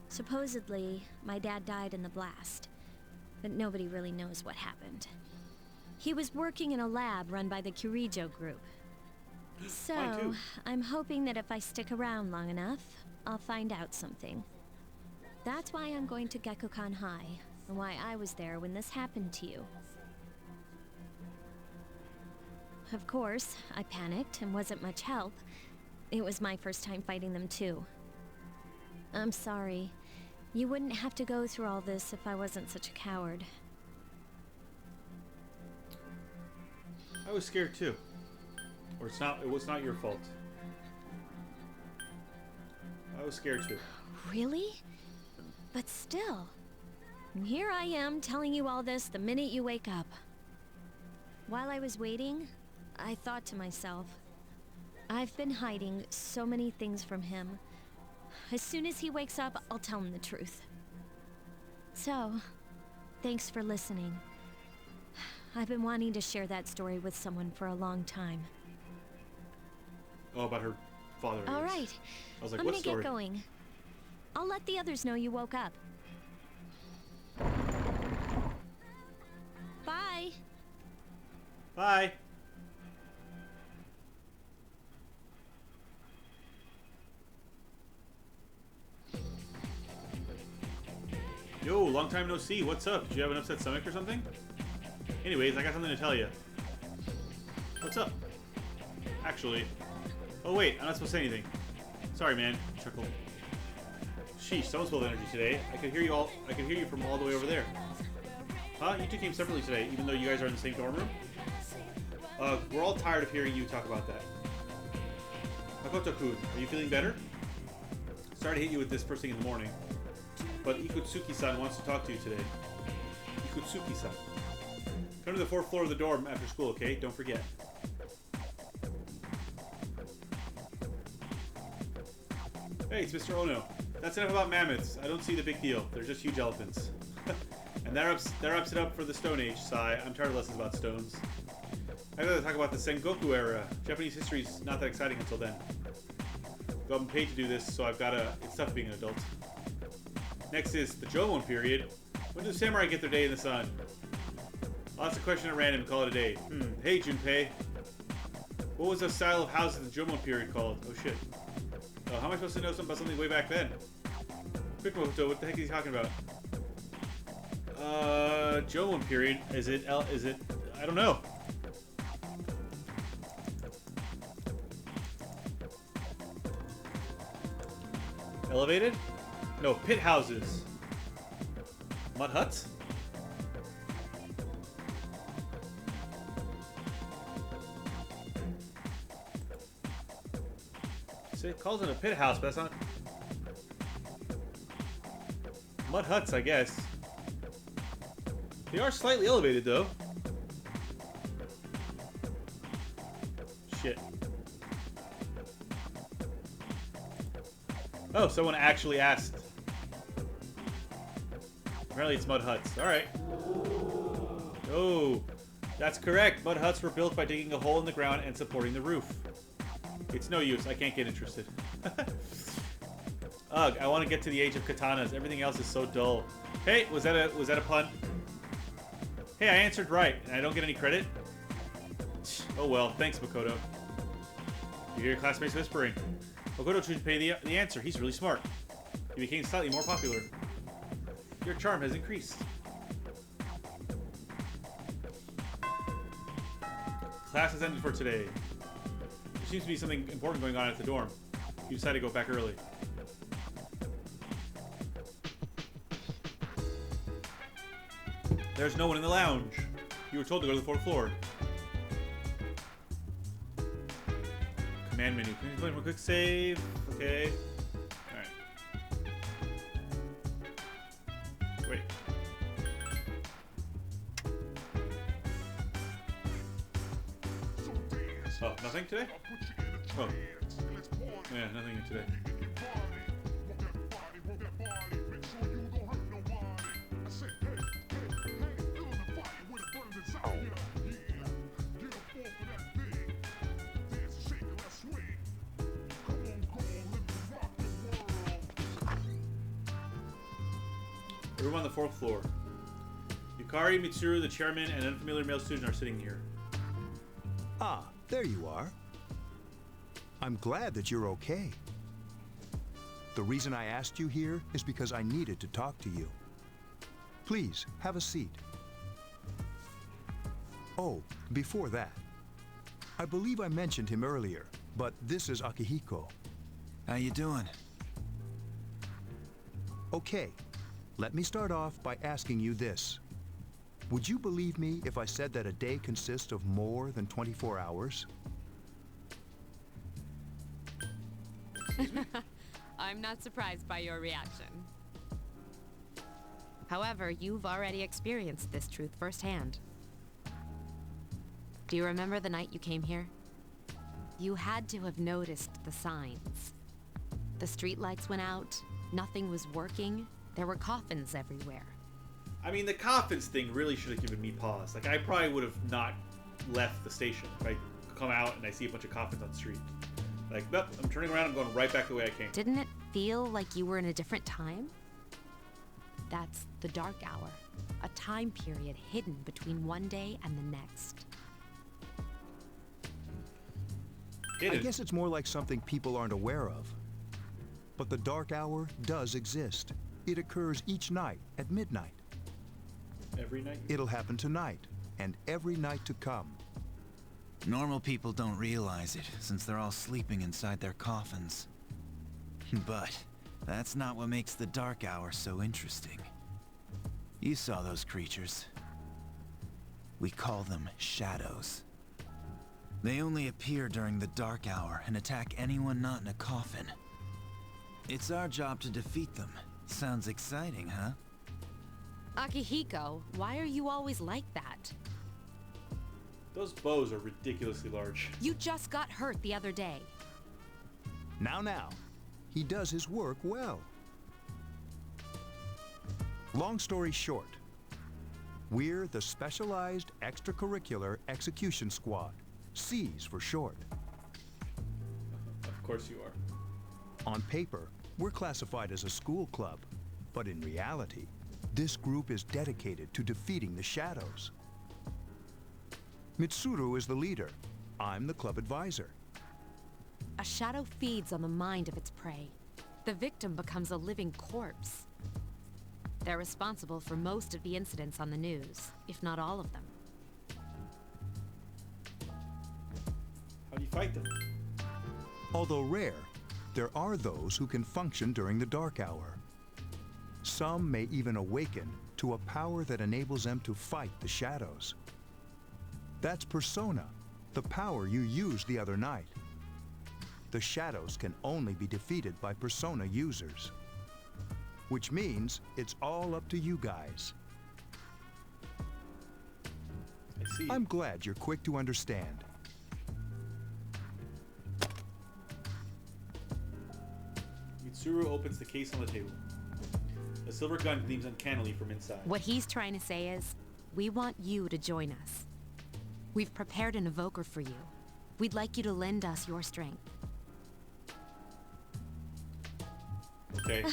[SPEAKER 2] Supposedly, my dad died in the blast, but nobody really knows what happened. He was working in a lab run by the Kirijo group. So, I'm hoping that if I stick around long enough, I'll find out something. That's why I'm going to Gekukan High, and why I was there when this happened to you. Of course, I panicked and wasn't much help. It was my first time fighting them too. I'm sorry. You wouldn't have to go through all this if I wasn't such a coward.
[SPEAKER 1] I was scared too. Or it was not your fault. I was scared too.
[SPEAKER 2] Really? But still. Here I am telling you all this the minute you wake up. While I was waiting, I thought to myself, I've been hiding so many things from him. As soon as he wakes up, I'll tell him the truth. So, thanks for listening. I've been wanting to share that story with someone for a long time.
[SPEAKER 1] Oh, about her father.
[SPEAKER 2] All right.
[SPEAKER 1] I was like,
[SPEAKER 2] I'm
[SPEAKER 1] what
[SPEAKER 2] gonna
[SPEAKER 1] story?
[SPEAKER 2] get going. I'll let the others know you woke up. Bye.
[SPEAKER 1] Bye. Yo, long time no see. What's up? Did you have an upset stomach or something? Anyways, I got something to tell you. What's up? Actually. Oh wait, I'm not supposed to say anything. Sorry, man. Chuckle. Sheesh, someone's full of energy today. I could hear you all. I could hear you from all the way over there. Huh? You two came separately today, even though you guys are in the same dorm room? We're all tired of hearing you talk about that. Makoto-kun, are you feeling better? Sorry to hit you with this first thing in the morning, but Ikutsuki-san wants to talk to you today. Ikutsuki-san. Come to the 4th floor of the dorm after school, okay? Don't forget. Hey, it's Mr. Ono. That's enough about mammoths. I don't see the big deal. They're just huge elephants. And that wraps it up for the Stone Age, Sai. I'm tired of lessons about stones. I'd rather talk about the Sengoku era. Japanese history's not that exciting until then. Though I'm paid to do this, so it's tough being an adult. Next is the Jomon period. When do the samurai get their day in the sun? I'll ask a question at random and call it a day. Hey, Junpei. What was the style of houses in the Jomon period called? Oh shit. How am I supposed to know something about something way back then? Quick Moto, what the heck is he talking about? Jomon period. Is it, I don't know. Elevated? No, pit houses. Mud huts? See, it calls it a pit house, but that's not... Mud huts, I guess. They are slightly elevated, though. Shit. Oh, someone actually asked. Apparently it's mud huts. Alright. Oh, that's correct. Mud huts were built by digging a hole in the ground and supporting the roof. It's no use. I can't get interested. Ugh, I want to get to the age of katanas. Everything else is so dull. Hey, was that a pun? Hey, I answered right, and I don't get any credit? Oh well, thanks, Makoto. You hear your classmates whispering. Makoto should pay the answer. He's really smart. He became slightly more popular. Your charm has increased. Class has ended for today. There seems to be something important going on at the dorm. You decided to go back early. There's no one in the lounge. You were told to go to the 4th floor. Command menu. Can you play for a quick save? Okay. Alright. Wait. Oh, nothing today? Oh. Yeah, nothing today. The room on the 4th floor. Yukari, Mitsuru, the chairman, and an unfamiliar male student are sitting here.
[SPEAKER 13] Ah, there you are. I'm glad that you're okay. The reason I asked you here is because I needed to talk to you. Please, have a seat. Oh, before that, I believe I mentioned him earlier, but this is Akihiko.
[SPEAKER 9] How you doing?
[SPEAKER 13] Okay, let me start off by asking you this. Would you believe me if I said that a day consists of more than 24 hours?
[SPEAKER 5] I'm not surprised by your reaction. However, you've already experienced this truth firsthand. Do you remember the night you came here? You had to have noticed the signs. The streetlights went out, nothing was working, there were coffins everywhere.
[SPEAKER 1] I mean, the coffins thing really should have given me pause. Like, I probably would have not left the station if I come out and I see a bunch of coffins on the street. Like, nope, I'm turning around, I'm going right back the way I came.
[SPEAKER 5] Didn't it feel like you were in a different time? That's the dark hour, a time period hidden between one day and the next.
[SPEAKER 13] I guess it's more like something people aren't aware of. But the dark hour does exist. It occurs each night at midnight.
[SPEAKER 1] Every night?
[SPEAKER 13] It'll happen tonight, and every night to come.
[SPEAKER 9] Normal people don't realize it, since they're all sleeping inside their coffins. But that's not what makes the dark hour so interesting. You saw those creatures. We call them shadows. They only appear during the dark hour and attack anyone not in a coffin. It's our job to defeat them. Sounds exciting, huh?
[SPEAKER 5] Akihiko, why are you always like that?
[SPEAKER 1] Those bows are ridiculously large.
[SPEAKER 5] You just got hurt the other day.
[SPEAKER 13] Now. He does his work well. Long story short, we're the Specialized Extracurricular Execution Squad. SEAS for short.
[SPEAKER 1] Of course you are.
[SPEAKER 13] On paper, we're classified as a school club, but in reality, this group is dedicated to defeating the shadows. Mitsuru is the leader. I'm the club advisor.
[SPEAKER 5] A shadow feeds on the mind of its prey. The victim becomes a living corpse. They're responsible for most of the incidents on the news, if not all of them.
[SPEAKER 1] How do you fight them?
[SPEAKER 13] Although rare, there are those who can function during the dark hour. Some may even awaken to a power that enables them to fight the shadows. That's Persona, the power you used the other night. the shadows can only be defeated by Persona users. Which means it's all up to you guys.
[SPEAKER 1] I see.
[SPEAKER 13] I'm glad you're quick to understand.
[SPEAKER 1] Mitsuru opens the case on the table. A silver gun gleams uncannily from inside.
[SPEAKER 5] What he's trying to say is, we want you to join us. We've prepared an evoker for you. We'd like you to lend us your strength.
[SPEAKER 1] Okay.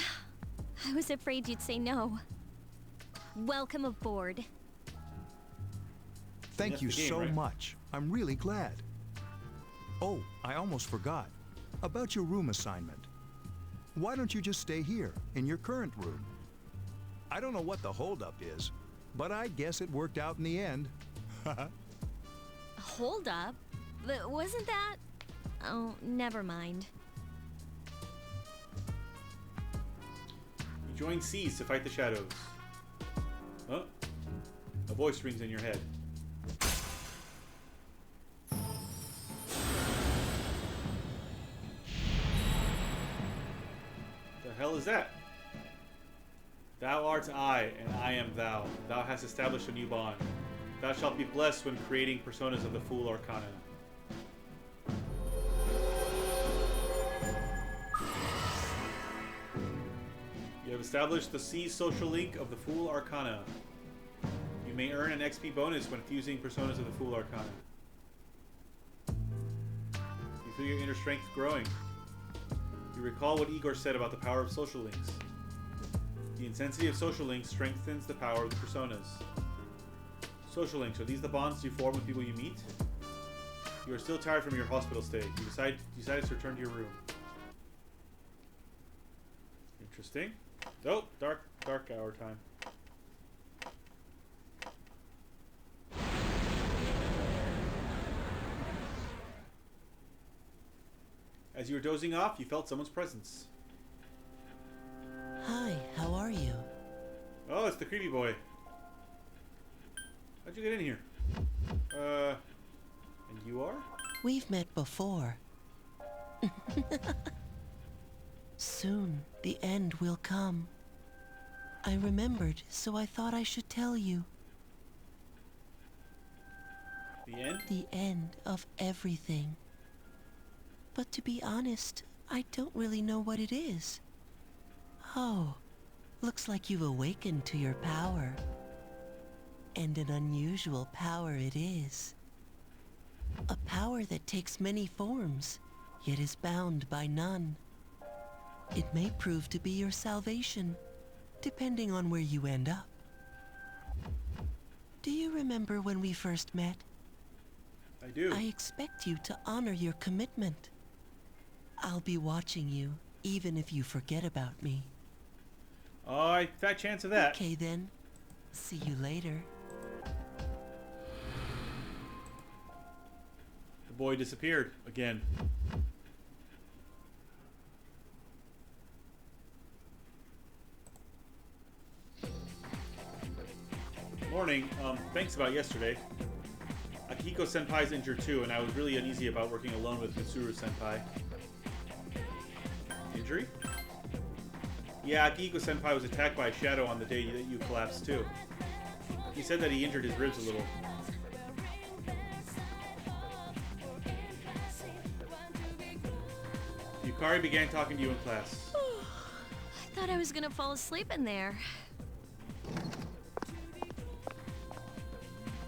[SPEAKER 2] I was afraid you'd say no. Welcome aboard.
[SPEAKER 13] Thank you
[SPEAKER 1] game,
[SPEAKER 13] so
[SPEAKER 1] right?
[SPEAKER 13] much. I'm really glad. Oh, I almost forgot. About your room assignment. Why don't you just stay here, in your current room? I don't know what the holdup is, but I guess it worked out in the end.
[SPEAKER 2] Hold up. Wasn't that... Oh, never mind.
[SPEAKER 1] You join C's to fight the shadows. Huh? A voice rings in your head. The hell is that? Thou art I, and I am thou. Thou hast established a new bond. Thou shalt be blessed when creating personas of the Fool Arcana. You have established the C social link of the Fool Arcana. You may earn an XP bonus when fusing personas of the Fool Arcana. You feel your inner strength growing. You recall what Igor said about the power of social links. The intensity of social links strengthens the power of the personas. Social links, are these the bonds you form with people you meet? You are still tired from your hospital stay. You decided to return to your room. Interesting. Oh, dark hour time. As you were dozing off, you felt someone's presence.
[SPEAKER 6] Hi, how are you?
[SPEAKER 1] Oh, it's the creepy boy. How'd you get in here? And you are?
[SPEAKER 6] We've met before. Soon, the end will come. I remembered, so I thought I should tell you.
[SPEAKER 1] The end?
[SPEAKER 6] The end of everything. But to be honest, I don't really know what it is. Oh, looks like you've awakened to your power. And an unusual power it is. A power that takes many forms, yet is bound by none. It may prove to be your salvation, depending on where you end up. Do you remember when we first met?
[SPEAKER 1] I do.
[SPEAKER 6] I expect you to honor your commitment. I'll be watching you, even if you forget about me.
[SPEAKER 1] Oh, fat chance of that.
[SPEAKER 6] Okay then. See you later.
[SPEAKER 1] The boy disappeared again. Morning. Thanks about yesterday. Akihiko Senpai's injured too, and I was really uneasy about working alone with Mitsuru Senpai. Injury? Yeah, Akihiko Senpai was attacked by a shadow on the day that you collapsed too. He said that he injured his ribs a little. Yukari began talking to you in class.
[SPEAKER 2] I thought I was gonna fall asleep in there.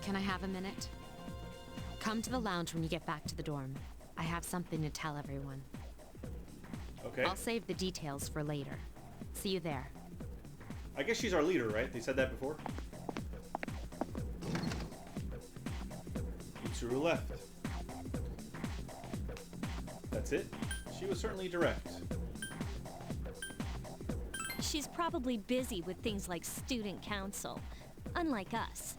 [SPEAKER 5] Can I have a minute? Come to the lounge when you get back to the dorm. I have something to tell everyone.
[SPEAKER 1] Okay.
[SPEAKER 5] I'll save the details for later. See you there.
[SPEAKER 1] I guess she's our leader, right? They said that before. Mitsuru left. That's it? She was certainly direct.
[SPEAKER 2] She's probably busy with things like student council, unlike us.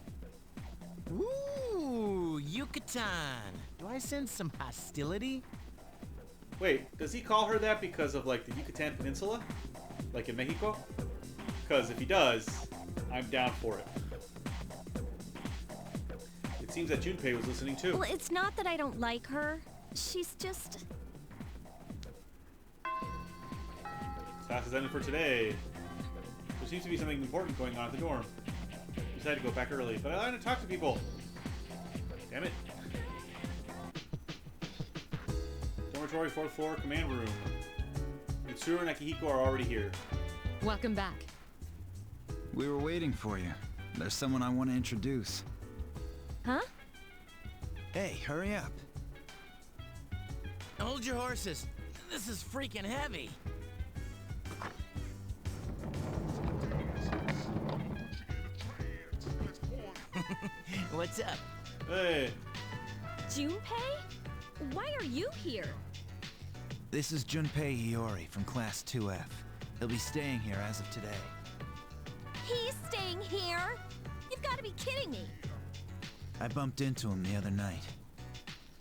[SPEAKER 11] Ooh, Yucatan. Do I sense some hostility?
[SPEAKER 1] Wait, does he call her that because of, like, the Yucatan Peninsula? Like in Mexico? Because if he does, I'm down for it. It seems that Junpei was listening too.
[SPEAKER 2] Well, it's not that I don't like her. She's just...
[SPEAKER 1] Class is ended for today. There seems to be something important going on at the dorm. Decided to go back early, but I want to talk to people. Damn it. Dormitory 4th floor, command room. Mitsuru and Akihiko are already here.
[SPEAKER 5] Welcome back.
[SPEAKER 9] We were waiting for you. There's someone I want to introduce.
[SPEAKER 2] Huh?
[SPEAKER 9] Hey, hurry up.
[SPEAKER 11] Hold your horses. This is freaking heavy. What's up?
[SPEAKER 1] Hey.
[SPEAKER 2] Junpei? Why are you here?
[SPEAKER 9] This is Junpei Iori from Class 2F. He'll be staying here as of today.
[SPEAKER 2] He's staying here? You've got to be kidding me.
[SPEAKER 9] I bumped into him the other night.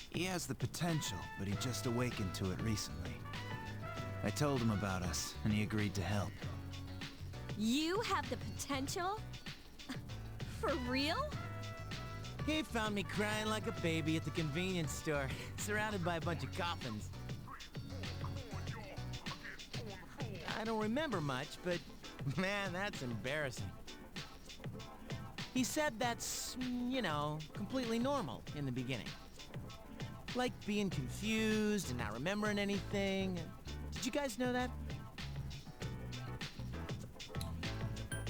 [SPEAKER 9] He has the potential, but he just awakened to it recently. I told him about us, and he agreed to help.
[SPEAKER 2] You have the potential? For real?
[SPEAKER 11] He found me crying like a baby at the convenience store, surrounded by a bunch of coffins. I don't remember much, but man, that's embarrassing. He said that's, you know, completely normal in the beginning. Like being confused and not remembering anything. Did you guys know that?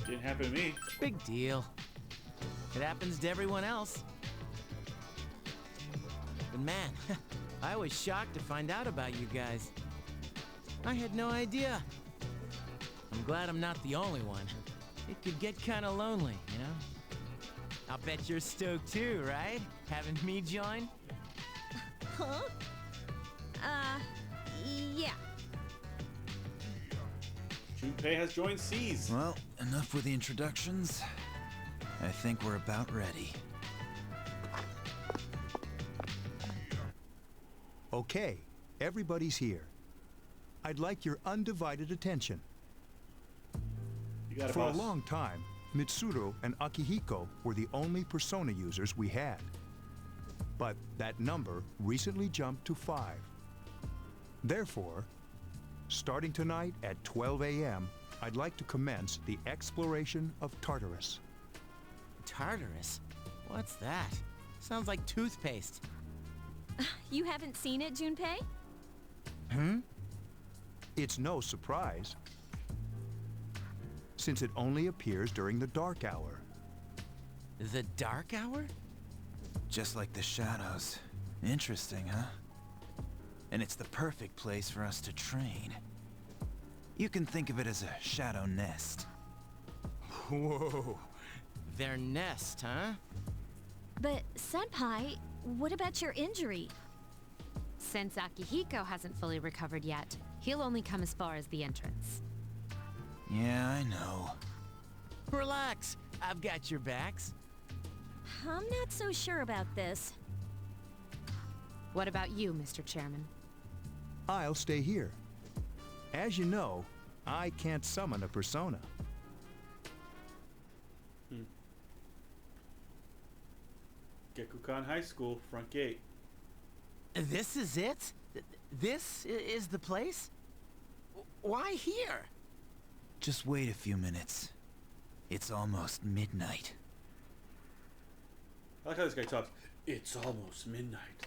[SPEAKER 1] Didn't happen to me.
[SPEAKER 11] Big deal. It happens to everyone else. But man, I was shocked to find out about you guys. I had no idea. I'm glad I'm not the only one. It could get kind of lonely, you know? I'll bet you're stoked too, right? Having me join?
[SPEAKER 2] Huh? Yeah.
[SPEAKER 1] Junpei has joined C's.
[SPEAKER 9] Well, enough with the introductions. I think we're about ready.
[SPEAKER 13] Okay, everybody's here. I'd like your undivided attention.
[SPEAKER 1] You got it,
[SPEAKER 13] For
[SPEAKER 1] boss.
[SPEAKER 13] a long time, Mitsuru and Akihiko were the only persona users we had. But that number recently jumped to 5. Therefore, starting tonight at 12 a.m., I'd like to commence the exploration of Tartarus.
[SPEAKER 11] Tartarus? What's that? Sounds like toothpaste.
[SPEAKER 2] You haven't seen it, Junpei?
[SPEAKER 13] It's no surprise, since it only appears during the dark hour.
[SPEAKER 11] The dark hour?
[SPEAKER 9] Just like the shadows. Interesting, huh? And it's the perfect place for us to train. You can think of it as a shadow nest.
[SPEAKER 11] Whoa. Their nest, huh?
[SPEAKER 2] But, Senpai, what about your injury?
[SPEAKER 5] Since Akihiko hasn't fully recovered yet, he'll only come as far as the entrance.
[SPEAKER 9] Yeah, I know.
[SPEAKER 11] Relax. I've got your backs.
[SPEAKER 2] I'm not so sure about this.
[SPEAKER 5] What about you, Mr. Chairman?
[SPEAKER 13] I'll stay here. As you know, I can't summon a persona.
[SPEAKER 1] Gekukan High School, front gate.
[SPEAKER 11] This is it? This is the place? Why here?
[SPEAKER 9] Just wait a few minutes. It's almost midnight.
[SPEAKER 1] I like how this guy talks. It's almost midnight.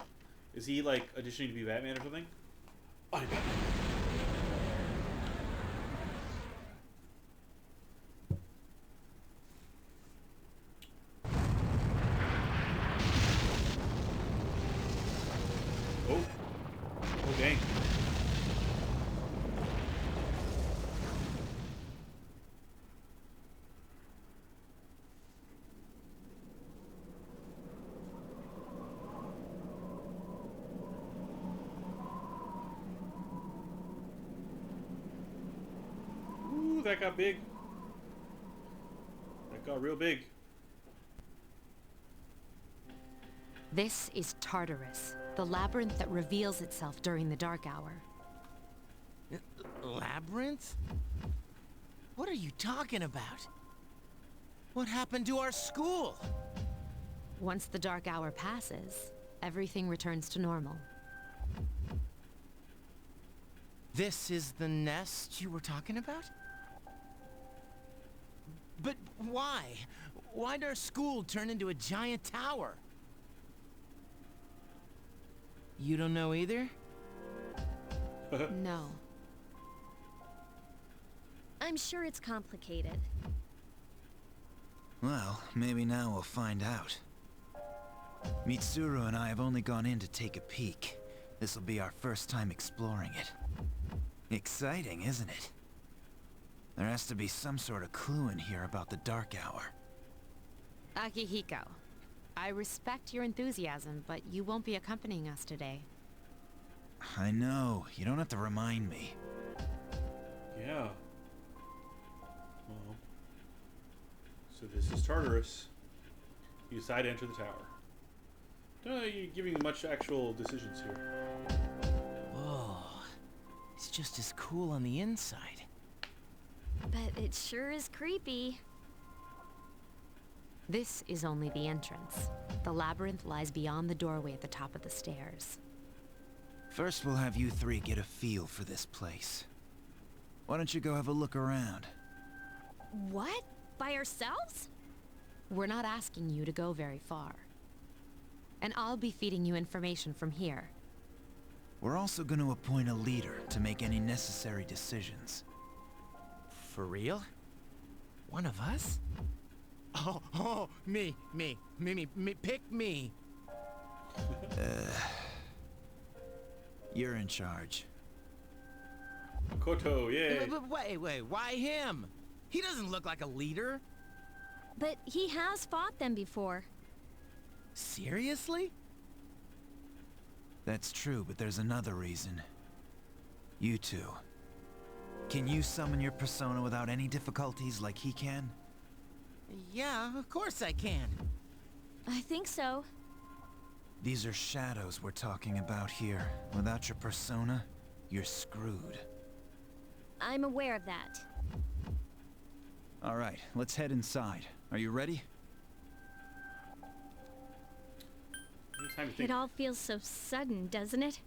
[SPEAKER 1] Is he like auditioning to be Batman or something? I'm Batman. Oh. Oh, dang. Ooh, that got big. That got real big.
[SPEAKER 5] This is Tartarus, the labyrinth that reveals itself during the dark hour.
[SPEAKER 11] Labyrinth? What are you talking about? What happened to our school?
[SPEAKER 5] Once the dark hour passes, everything returns to normal.
[SPEAKER 11] This is the nest you were talking about? But why? Why'd our school turn into a giant tower? You don't know either?
[SPEAKER 5] No.
[SPEAKER 2] I'm sure it's complicated.
[SPEAKER 9] Well, maybe now we'll find out. Mitsuru and I have only gone in to take a peek. This'll be our first time exploring it. Exciting, isn't it? There has to be some sort of clue in here about the Dark Hour.
[SPEAKER 5] Akihiko, I respect your enthusiasm, but you won't be accompanying us today.
[SPEAKER 9] I know. You don't have to remind me.
[SPEAKER 1] Yeah. Well, so this is Tartarus. You decide to enter the tower. Don't know you're giving much actual decisions here.
[SPEAKER 11] Whoa. It's just as cool on the inside.
[SPEAKER 2] But it sure is creepy.
[SPEAKER 5] This is only the entrance. The labyrinth lies beyond the doorway at the top of the stairs.
[SPEAKER 9] First, we'll have you three get a feel for this place. Why don't you go have a look around?
[SPEAKER 2] What? By ourselves?
[SPEAKER 5] We're not asking you to go very far. And I'll be feeding you information from here.
[SPEAKER 9] We're also going to appoint a leader to make any necessary decisions.
[SPEAKER 11] For real? One of us? Oh, me, pick me.
[SPEAKER 9] You're in charge.
[SPEAKER 1] Makoto, yay.
[SPEAKER 11] But wait, why him? He doesn't look like a leader.
[SPEAKER 2] But he has fought them before.
[SPEAKER 11] Seriously?
[SPEAKER 9] That's true, but there's another reason. You two. Can you summon your persona without any difficulties like he can?
[SPEAKER 11] Yeah, of course I can.
[SPEAKER 2] I think so.
[SPEAKER 9] These are shadows we're talking about here. Without your persona, you're screwed.
[SPEAKER 2] I'm aware of that.
[SPEAKER 9] All right, let's head inside. Are you ready?
[SPEAKER 2] It all feels so sudden, doesn't it?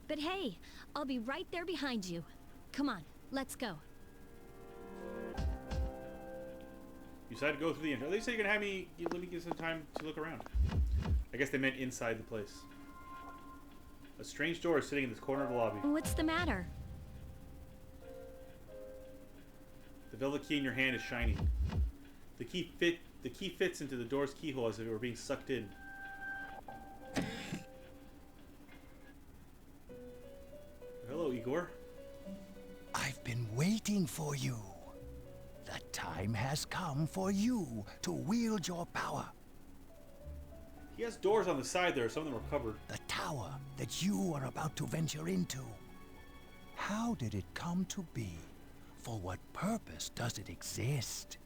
[SPEAKER 2] But hey, I'll be right there behind you. Come on, let's go.
[SPEAKER 1] You decided to go through the entrance. At least you're gonna have me. Let me get some time to look around. I guess they meant inside the place. A strange door is sitting in this corner of the lobby.
[SPEAKER 2] What's the matter?
[SPEAKER 1] The velvet key in your hand is shining. The key fits into the door's keyhole as if it were being sucked in. Hello, Igor.
[SPEAKER 15] I've been waiting for you. The time has come for you to wield your power.
[SPEAKER 1] He has doors on the side there. Some of them are covered.
[SPEAKER 15] The tower that you are about to venture into. How did it come to be? For what purpose does it exist?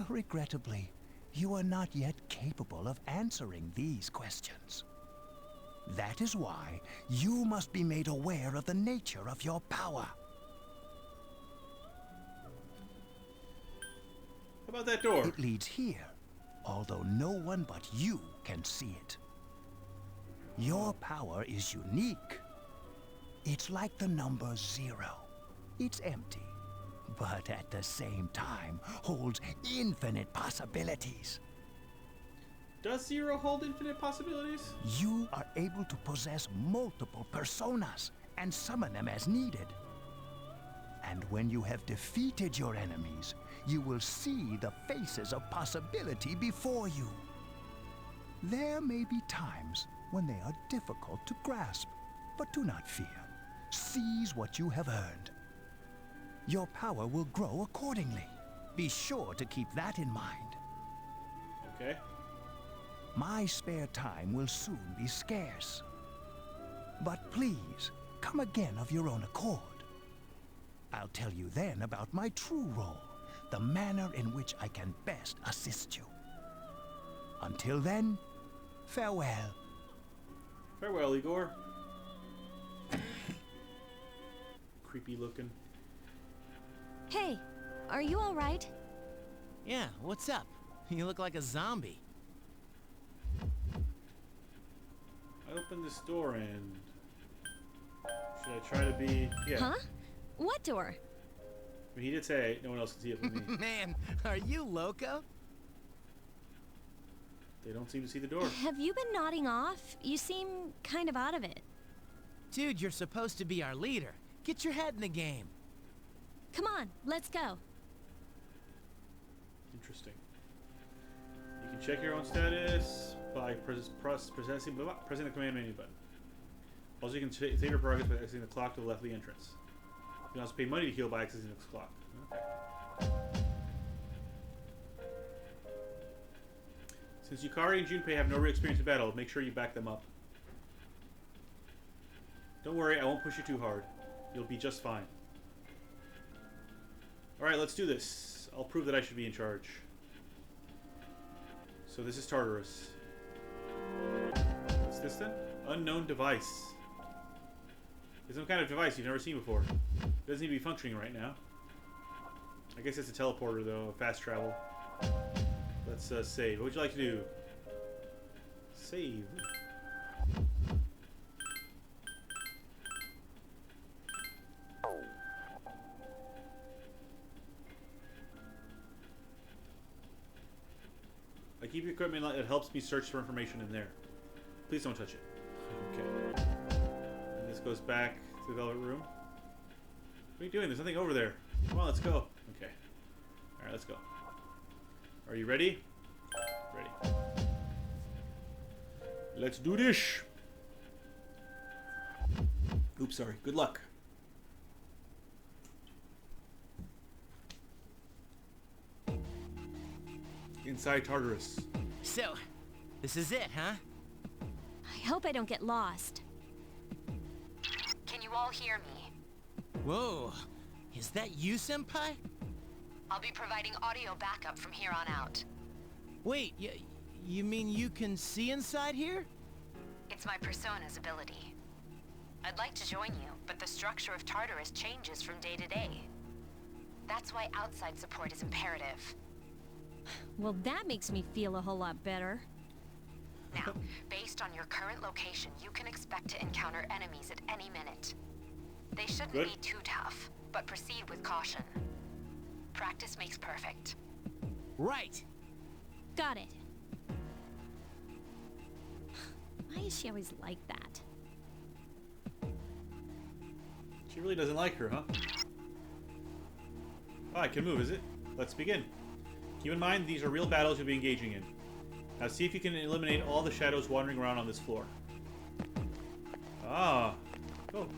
[SPEAKER 15] Regrettably, you are not yet capable of answering these questions. That is why you must be made aware of the nature of your power.
[SPEAKER 1] How about that door?
[SPEAKER 15] It leads here, although no one but you can see it. Your power is unique. It's like the number 0. It's empty, but at the same time holds infinite possibilities.
[SPEAKER 1] Does 0 hold infinite possibilities?
[SPEAKER 15] You are able to possess multiple personas and summon them as needed. And when you have defeated your enemies, you will see the faces of possibility before you. There may be times when they are difficult to grasp, but do not fear. Seize what you have earned. Your power will grow accordingly. Be sure to keep that in mind.
[SPEAKER 1] Okay.
[SPEAKER 15] My spare time will soon be scarce. But please, come again of your own accord. I'll tell you then about my true role, the manner in which I can best assist you. Until then, farewell.
[SPEAKER 1] Farewell, Igor. Creepy looking.
[SPEAKER 2] Hey, are you all right?
[SPEAKER 11] Yeah, what's up? You look like a zombie.
[SPEAKER 1] I opened this door and... Should try to be... Yeah.
[SPEAKER 2] Huh? What door?
[SPEAKER 1] I mean, he did say no one else can see it but me.
[SPEAKER 11] Man, are you loco?
[SPEAKER 1] They don't seem to see the door.
[SPEAKER 2] Have you been nodding off? You seem kind of out of it.
[SPEAKER 11] Dude, you're supposed to be our leader. Get your head in the game.
[SPEAKER 2] Come on, let's go.
[SPEAKER 1] Interesting. You can check your own status by pressing the command menu button. Also, you can save your progress by exiting the clock to the left of the entrance. You can also pay money to heal by exiting the clock. Okay. Since Yukari and Junpei have no real experience in battle, make sure you back them up. Don't worry, I won't push you too hard. You'll be just fine. Alright, let's do this. I'll prove that I should be in charge. So this is Tartarus. What's this then? Unknown device. It's some kind of device you've never seen before. It doesn't need to be functioning right now. I guess it's a teleporter though, fast travel. Let's save. What would you like to do? Save. I keep your equipment. It helps me search for information in there. Please don't touch it. Okay. And this goes back to the Velvet Room. What are you doing? There's nothing over there. Come on, let's go. Okay. Alright, let's go. Are you ready? Ready. Let's do this. Oops, sorry. Good luck. Inside Tartarus.
[SPEAKER 11] So, this is it, huh?
[SPEAKER 2] I hope I don't get lost.
[SPEAKER 5] Can you all hear me?
[SPEAKER 11] Whoa. Is that you, Senpai?
[SPEAKER 5] I'll be providing audio backup from here on out.
[SPEAKER 11] Wait, you mean you can see inside here?
[SPEAKER 5] It's my persona's ability. I'd like to join you, but the structure of Tartarus changes from day to day. That's why outside support is imperative.
[SPEAKER 2] Well, that makes me feel a whole lot better.
[SPEAKER 5] Now, based on your current location, you can expect to encounter enemies at any minute. They shouldn't be too tough, but proceed with caution. Practice makes perfect.
[SPEAKER 11] Right.
[SPEAKER 2] Got it. Why is she always like that?
[SPEAKER 1] She really doesn't like her, huh? Oh, I can move, is it? Let's begin. Keep in mind, these are real battles you'll be engaging in. Now see if you can eliminate all the shadows wandering around on this floor. Ah. Cool.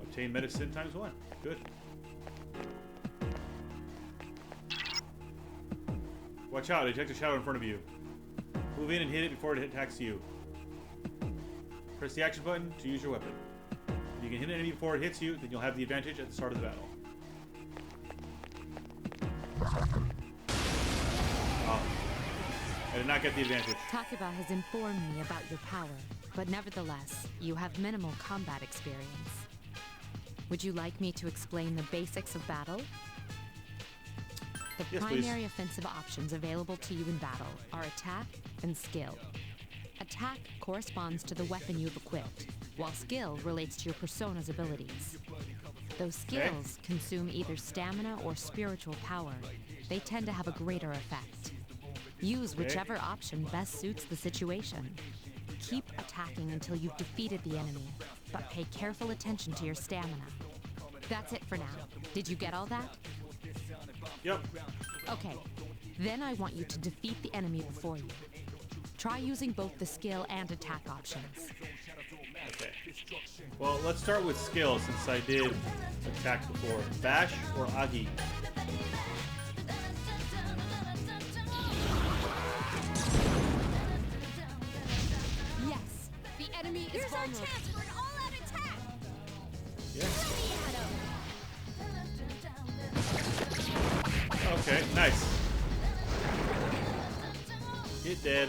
[SPEAKER 1] Obtain medicine ×1. Good. Watch out, detect a shadow in front of you. Move in and hit it before it attacks you. Press the action button to use your weapon. If you can hit an enemy before it hits you, then you'll have the advantage at the start of the battle. Oh. I did not get the advantage.
[SPEAKER 5] Takeba has informed me about your power, but nevertheless, you have minimal combat experience. Would you like me to explain the basics of battle? The primary offensive options available to you in battle are attack and skill. Attack corresponds to the weapon you've equipped, while skill relates to your persona's abilities. Those skills consume either stamina or spiritual power. They tend to have a greater effect. Use whichever option best suits the situation. Keep attacking until you've defeated the enemy, but pay careful attention to your stamina. That's it for now. Did you get all that?
[SPEAKER 1] Yep.
[SPEAKER 5] Okay, then I want you to defeat the enemy before you. Try using both the skill and attack options.
[SPEAKER 1] Okay. Well, let's start with skill since I did attack before. Bash or Agi?
[SPEAKER 5] Yes, the enemy is vulnerable. Here's our chance for an all-out attack!
[SPEAKER 1] Yes. Okay, nice. Get dead.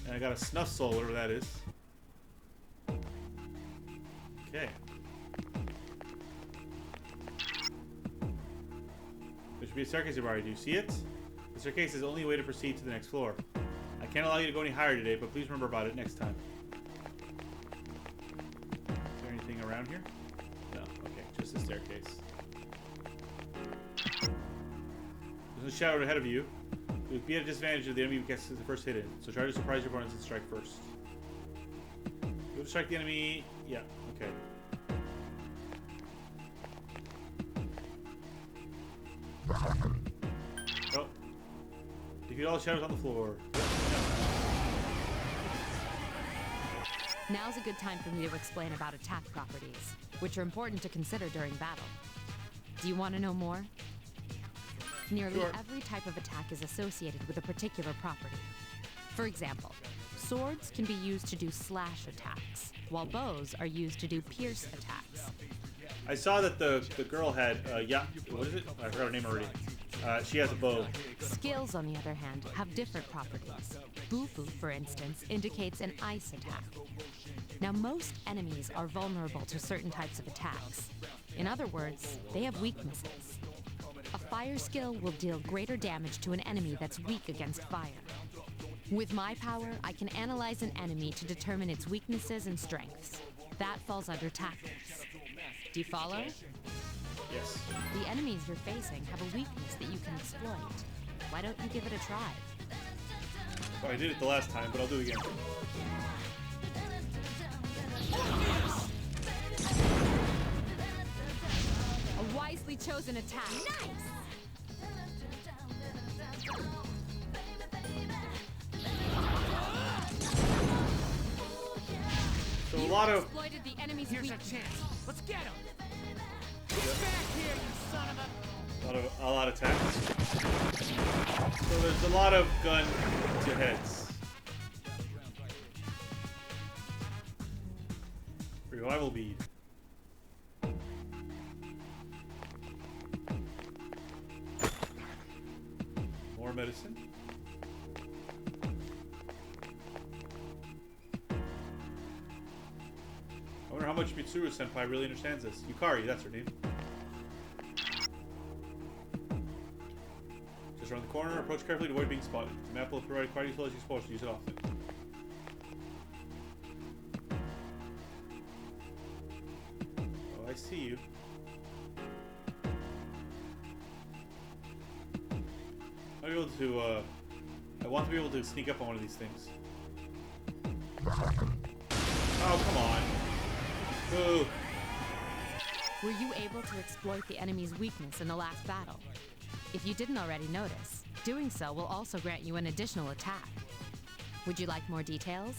[SPEAKER 1] And I got a snuff soul, whatever that is. Okay. There should be a staircase nearby. Do you see it? The staircase is the only way to proceed to the next floor. I I can't allow you to go any higher today, but please remember about it next time. Is there anything around here? No. Okay, just the staircase. There's a shadow ahead of you. It would be at a disadvantage if the enemy gets the first hit in, so try to surprise your opponents and strike first. Go to strike the enemy. Yeah, okay. Oh. Defeat all the shadows on the floor.
[SPEAKER 5] Now's a good time for me to explain about attack properties, which are important to consider during battle. Do you want to know more? Nearly every type of attack is associated with a particular property. For example, swords can be used to do slash attacks, while bows are used to do pierce attacks.
[SPEAKER 1] I saw that the girl had, what is it? I forgot her name already. She has a bow.
[SPEAKER 5] Skills, on the other hand, have different properties. Bufu, for instance, indicates an ice attack. Now, most enemies are vulnerable to certain types of attacks. In other words, they have weaknesses. A fire skill will deal greater damage to an enemy that's weak against fire. With my power, I can analyze an enemy to determine its weaknesses and strengths. That falls under tactics. Do you follow?
[SPEAKER 1] Yes.
[SPEAKER 5] The enemies you're facing have a weakness that you can exploit. Why don't you give it a try?
[SPEAKER 1] Well, I did it the last time, but I'll do it again.
[SPEAKER 5] A wisely chosen attack. Nice!
[SPEAKER 1] So a lot of...
[SPEAKER 5] exploited the enemy's
[SPEAKER 10] Here's
[SPEAKER 5] weakness.
[SPEAKER 10] a chance. Let's get him. Get back here, you son of a...
[SPEAKER 1] A lot of attacks. So there's a lot of gun to heads. Revival bead. More medicine. I wonder how much Mitsuru Senpai really understands this. Yukari, that's her name. Just around the corner, approach carefully to avoid being spotted. The map will provide quite useful as you're supposed to use it often. Oh, I see you. I'll be able to, I want to be able to sneak up on one of these things. Oh, come on. Boo.
[SPEAKER 5] Were you able to exploit the enemy's weakness in the last battle? If you didn't already notice, doing so will also grant you an additional attack. Would you like more details?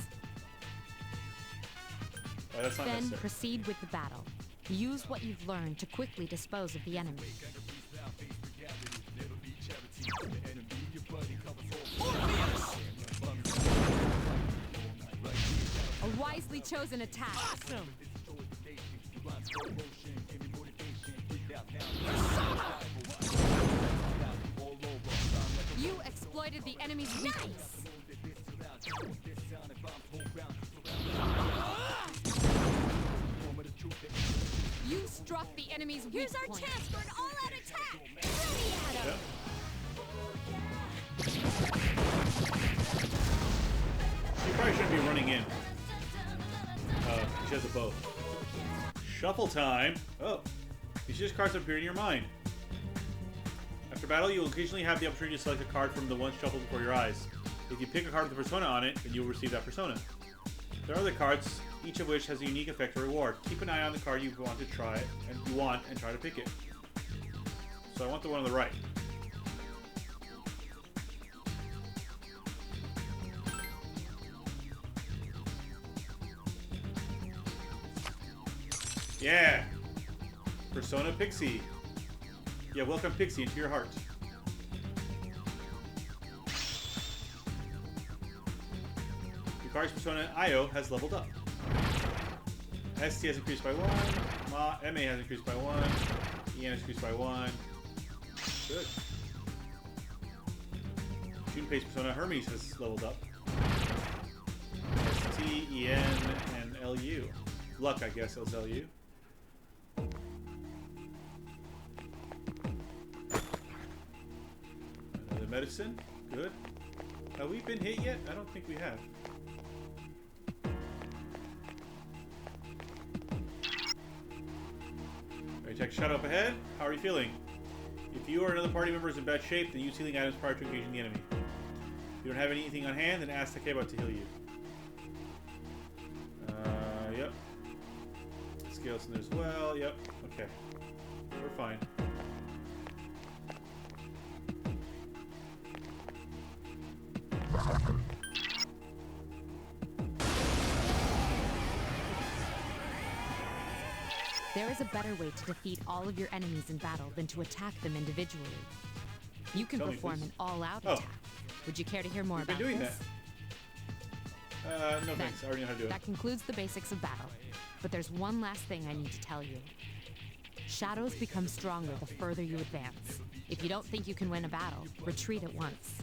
[SPEAKER 1] That's not
[SPEAKER 5] Then
[SPEAKER 1] necessary.
[SPEAKER 5] proceed with the battle. Use what you've learned to quickly dispose of the enemy. A wisely chosen attack.
[SPEAKER 10] Awesome.
[SPEAKER 5] You exploited the enemy's weakness. You struck the enemy's weak
[SPEAKER 2] Here's our
[SPEAKER 5] point.
[SPEAKER 2] chance for an all-out attack! Ready at him!
[SPEAKER 1] She probably shouldn't be running in. She has a bow. Shuffle time. Oh. These just cards appear in your mind. After battle, you will occasionally have the opportunity to select a card from the one shuffled before your eyes. If you pick a card with a persona on it, then you will receive that persona. There are other cards, each of which has a unique effect or reward. Keep an eye on the card you want to try and try to pick it. So I want the one on the right. Yeah! Persona Pixie. Yeah, welcome Pixie into your heart. Yukari's persona Io has leveled up. ST has increased by 1. MA has increased by 1. EN has increased by 1. Good. Junpei's persona Hermes has leveled up. ST, EN, and LU. Luck, I guess, is LU. Another medicine. Good. Have we been hit yet? I don't think we have. Alright, check shadow up ahead. How are you feeling? If you or another party member is in bad shape, then use healing items prior to engaging the enemy. If you don't have anything on hand, then ask Takeba to heal you. Yep. Scales in there as well. Yep. Okay. We're fine.
[SPEAKER 5] There is a better way to defeat all of your enemies in battle than to attack them individually. You can perform an all-out attack. Would you care to hear more about
[SPEAKER 1] doing
[SPEAKER 5] this?
[SPEAKER 1] That. No thanks. I already know how to do it.
[SPEAKER 5] That concludes the basics of battle. But there's one last thing I need to tell you. Shadows become stronger the further you advance. If you don't think you can win a battle, retreat at once.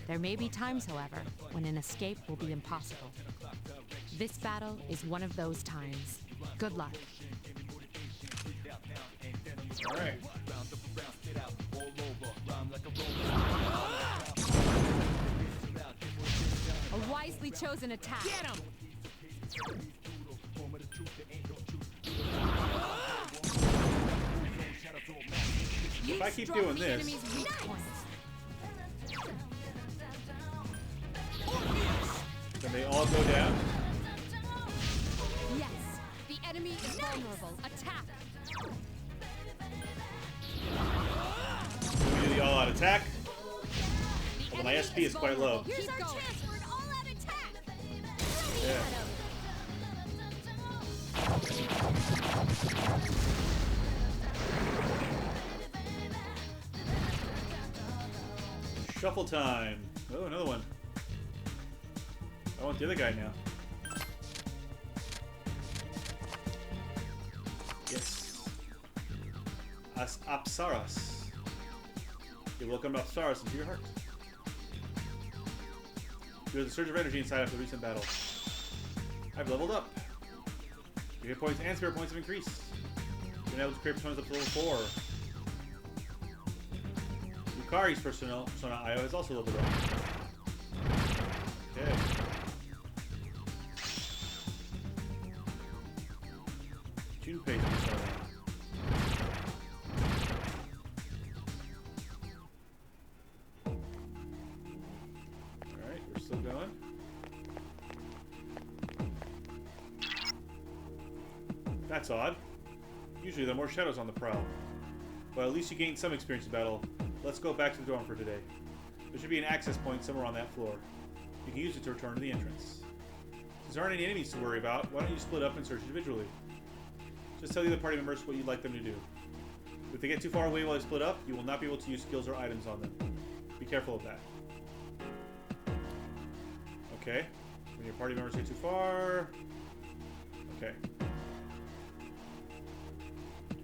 [SPEAKER 5] There may be times, however, when an escape will be impossible. This battle is one of those times. Good luck.
[SPEAKER 1] All right.
[SPEAKER 5] A wisely chosen attack.
[SPEAKER 10] Get him!
[SPEAKER 1] If I keep doing this, then they all go down.
[SPEAKER 5] Yes, the enemy is vulnerable. Attack.
[SPEAKER 1] We do the all-out attack. Although my SP is quite low.
[SPEAKER 2] Here's our chance for an all-out attack.
[SPEAKER 1] Yeah. Shuffle time. Oh, another one. I want the other guy now. Yes. Apsaras. You welcome Apsaras into your heart. There's a surge of energy inside after the recent battle. I've leveled up. Your hit points and spirit points have increased. You're now able to create personas up to level 4. Yukari's persona Io has also leveled up. Okay. Junpei's persona. Alright, we're still going. That's odd. Usually there are more shadows on the prowl. Well, at least you gained some experience in battle. Let's go back to the dorm for today. There should be an access point somewhere on that floor. You can use it to return to the entrance. Since there aren't any enemies to worry about, why don't you split up and search individually? Just tell the other party members what you'd like them to do. If they get too far away while they split up, you will not be able to use skills or items on them. Be careful of that. Okay. When your party members get too far... Okay.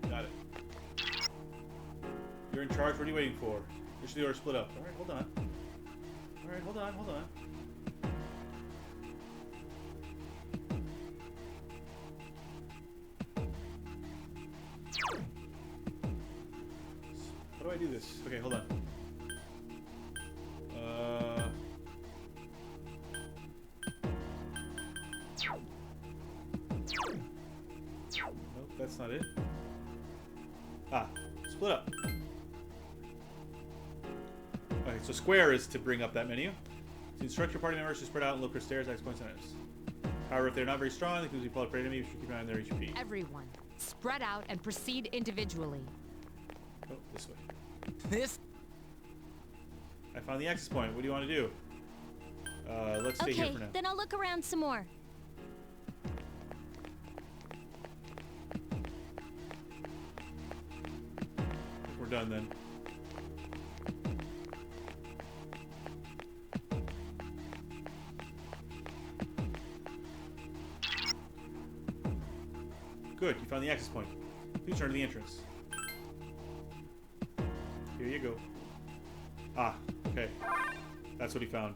[SPEAKER 1] Got it. You're in charge. What are you waiting for? Issue the order split up. Alright, hold on. Alright, hold on, hold on. How do I do this? Okay, hold on. Nope, that's not it. Ah, split up. Okay, so square is to bring up that menu. To instruct your party members to spread out and look for stairs, X points, and F's. However, if they're not very strong, they can be followed by enemies. You should keep an eye on their HP.
[SPEAKER 5] Everyone, spread out and proceed individually.
[SPEAKER 1] Oh, this way.
[SPEAKER 11] This.
[SPEAKER 1] I found the access point. What do you want to do? Let's stay here
[SPEAKER 2] Okay,
[SPEAKER 1] for now.
[SPEAKER 2] then I'll look around some more.
[SPEAKER 1] We're done then. Good, you found the access point. Please turn to the entrance. Here you go. Ah, okay. That's what he found.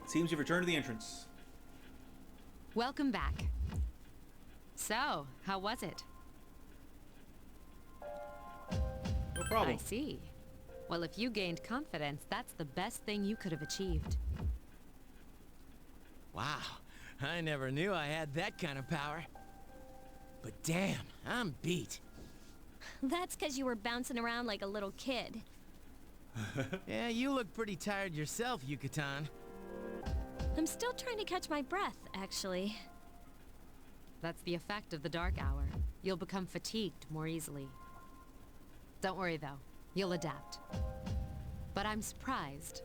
[SPEAKER 1] Seems you've returned to the entrance.
[SPEAKER 5] Welcome back. So, how was it?
[SPEAKER 1] No problem.
[SPEAKER 5] I see. Well, if you gained confidence, that's the best thing you could have achieved.
[SPEAKER 11] Wow, I never knew I had that kind of power. But damn, I'm beat.
[SPEAKER 2] That's because you were bouncing around like a little kid.
[SPEAKER 11] Yeah, you look pretty tired yourself, Yucatan.
[SPEAKER 2] I'm still trying to catch my breath, actually.
[SPEAKER 5] That's the effect of the dark hour. You'll become fatigued more easily. Don't worry, though. You'll adapt. But I'm surprised.